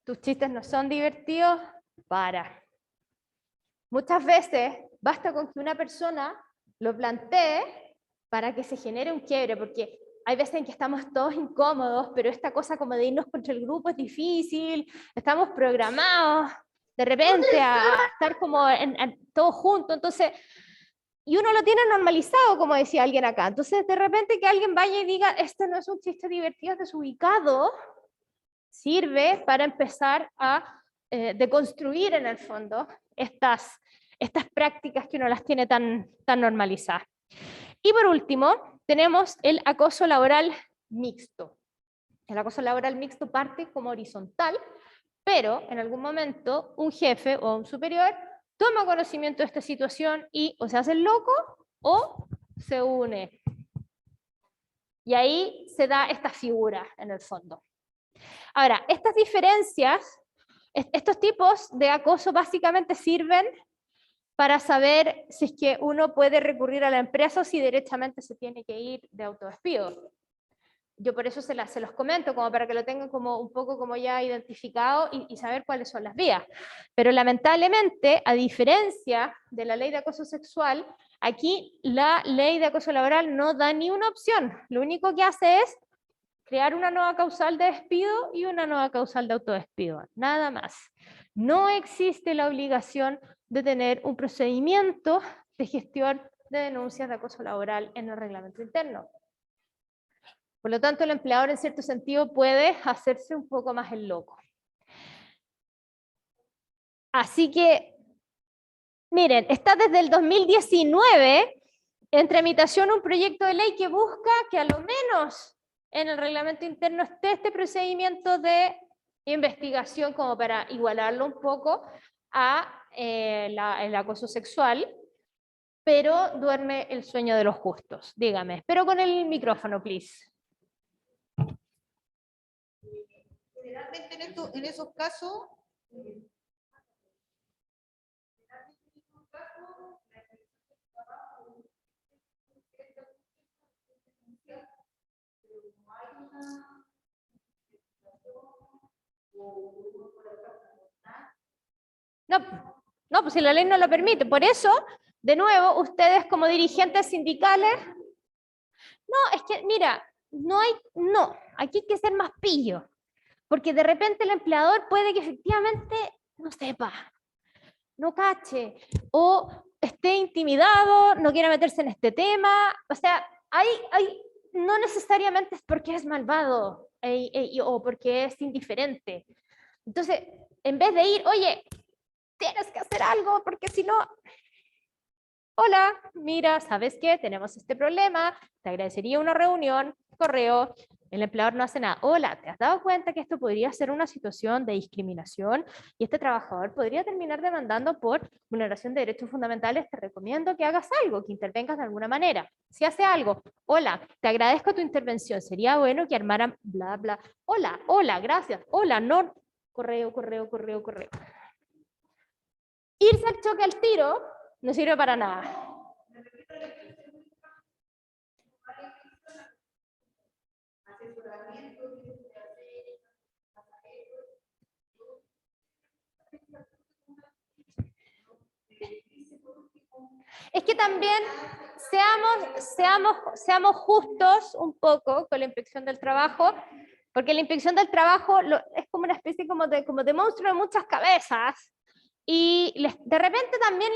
tus chistes no son divertidos, para. Muchas veces basta con que una persona lo plantee para que se genere un quiebre, porque hay veces en que estamos todos incómodos, pero esta cosa como de irnos contra el grupo es difícil, estamos programados de repente a estar como todos juntos, entonces, y uno lo tiene normalizado, como decía alguien acá, entonces de repente que alguien vaya y diga, este no es un chiste divertido, es desubicado, sirve para empezar a deconstruir en el fondo estas prácticas que uno las tiene tan normalizadas. Y por último, tenemos el acoso laboral mixto. El acoso laboral mixto parte como horizontal, pero en algún momento un jefe o un superior toma conocimiento de esta situación y o se hace el loco o se une. Y ahí se da esta figura en el fondo. Ahora, estas diferencias, estos tipos de acoso básicamente sirven para saber si es que uno puede recurrir a la empresa o si directamente se tiene que ir de autodespido. Yo por eso se los comento, como para que lo tengan como un poco como ya identificado y saber cuáles son las vías. Pero lamentablemente, a diferencia de la ley de acoso sexual, aquí la ley de acoso laboral no da ni una opción. Lo único que hace es crear una nueva causal de despido y una nueva causal de autodespido. Nada más. No existe la obligación de tener un procedimiento de gestión de denuncias de acoso laboral en el reglamento interno. Por lo tanto, el empleador en cierto sentido puede hacerse un poco más el loco. Así que, miren, está desde el 2019 en tramitación un proyecto de ley que busca que a lo menos en el reglamento interno esté este procedimiento de investigación como para igualarlo un poco a el acoso sexual, pero duerme el sueño de los justos. Dígame, pero con el micrófono, please. Generalmente en esos casos, No, pues si la ley no lo permite. Por eso, de nuevo, ustedes como dirigentes sindicales, no, es que, mira, aquí hay que ser más pillo, porque de repente el empleador puede que efectivamente no sepa, no cache, o esté intimidado, no quiera meterse en este tema, o sea, no necesariamente es porque es malvado o porque es indiferente. Entonces, en vez de ir, oye, tienes que hacer algo, porque si no... hola, mira, ¿sabes qué? Tenemos este problema, te agradecería una reunión, correo. El empleador no hace nada. Hola, ¿te has dado cuenta que esto podría ser una situación de discriminación y este trabajador podría terminar demandando por vulneración de derechos fundamentales? Te recomiendo que hagas algo, que intervengas de alguna manera. Si hace algo, hola, te agradezco tu intervención, sería bueno que armaran bla, bla. Hola, hola, gracias, hola, no. Correo, correo, correo, correo. Irse al choque al tiro no sirve para nada. Es que también seamos justos un poco con la inspección del trabajo, porque la inspección del trabajo es como una especie como de monstruo de muchas cabezas, y de repente también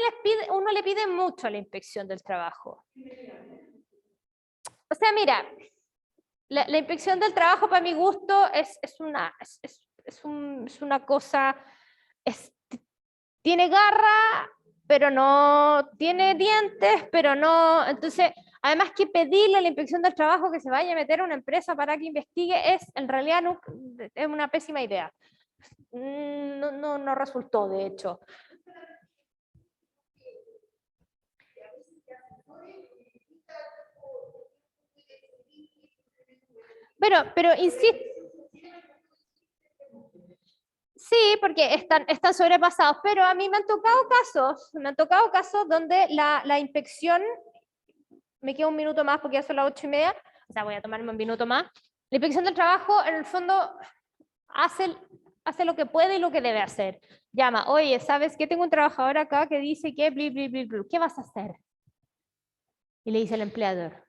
uno le pide mucho a la inspección del trabajo. O sea, mira, la inspección del trabajo para mi gusto es una cosa, tiene garra, pero no tiene dientes, pero no. Entonces, además que pedirle a la inspección del trabajo que se vaya a meter a una empresa para que investigue es en realidad es una pésima idea. No resultó, de hecho. Pero insisto. Sí, porque están sobrepasados, pero a mí me han tocado casos donde la inspección, me queda un minuto más porque ya son las 8:30, o sea, voy a tomarme un minuto más. La inspección del trabajo, en el fondo, hace lo que puede y lo que debe hacer. Llama, oye, ¿sabes qué? Tengo un trabajador acá que dice que bli, bli, bli, bli. ¿Qué vas a hacer? Y le dice al empleador.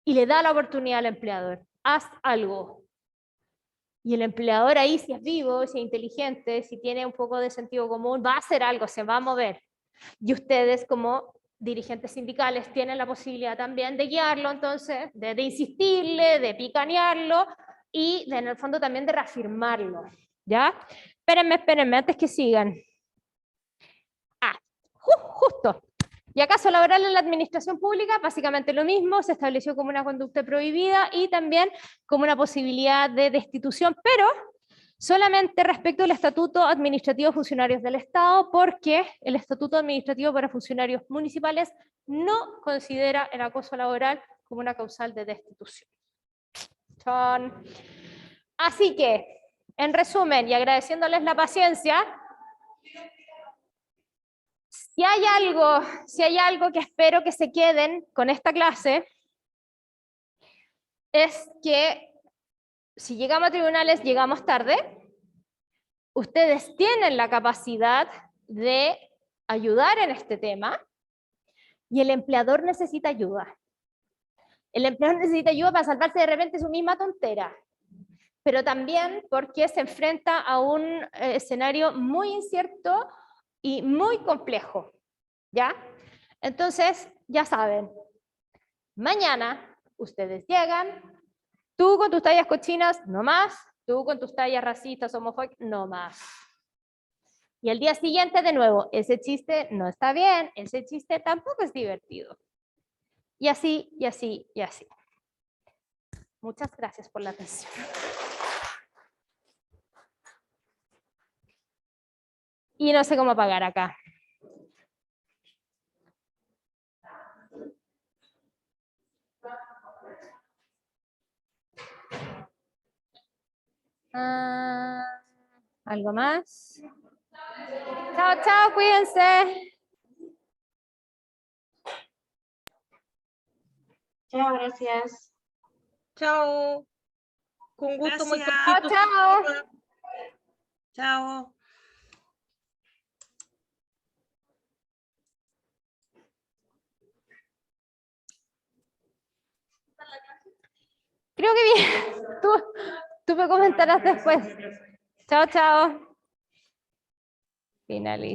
Y le da la oportunidad al empleador. Haz algo. Y el empleador ahí, si es vivo, si es inteligente, si tiene un poco de sentido común, va a hacer algo, se va a mover. Y ustedes como dirigentes sindicales tienen la posibilidad también de guiarlo, entonces, de insistirle, de picanearlo y en el fondo también de reafirmarlo. ¿Ya? Espérenme, antes que sigan. Justo. Y acaso laboral en la administración pública, básicamente lo mismo, se estableció como una conducta prohibida y también como una posibilidad de destitución, pero solamente respecto al Estatuto Administrativo de Funcionarios del Estado, porque el Estatuto Administrativo para Funcionarios Municipales no considera el acoso laboral como una causal de destitución. Así que, en resumen, y agradeciéndoles la paciencia, si hay algo que espero que se queden con esta clase, es que si llegamos a tribunales, llegamos tarde. Ustedes tienen la capacidad de ayudar en este tema y el empleador necesita ayuda. El empleador necesita ayuda para salvarse de repente su misma tontera, pero también porque se enfrenta a un escenario muy incierto y muy complejo. ¿Ya? Entonces, ya saben, mañana ustedes llegan, tú con tus tallas cochinas, no más, tú con tus tallas racistas, homofóbicas, no más. Y el día siguiente, de nuevo, ese chiste no está bien, ese chiste tampoco es divertido. Y así, y así, y así. Muchas gracias por la atención. Y no sé cómo apagar acá. ¿Algo más? Chao, cuídense. Chao, gracias. Chao. Con gusto, muy Gracias. cortito. Chao. Chao. Creo que bien. Tú me comentarás después. Chao. Finaliza.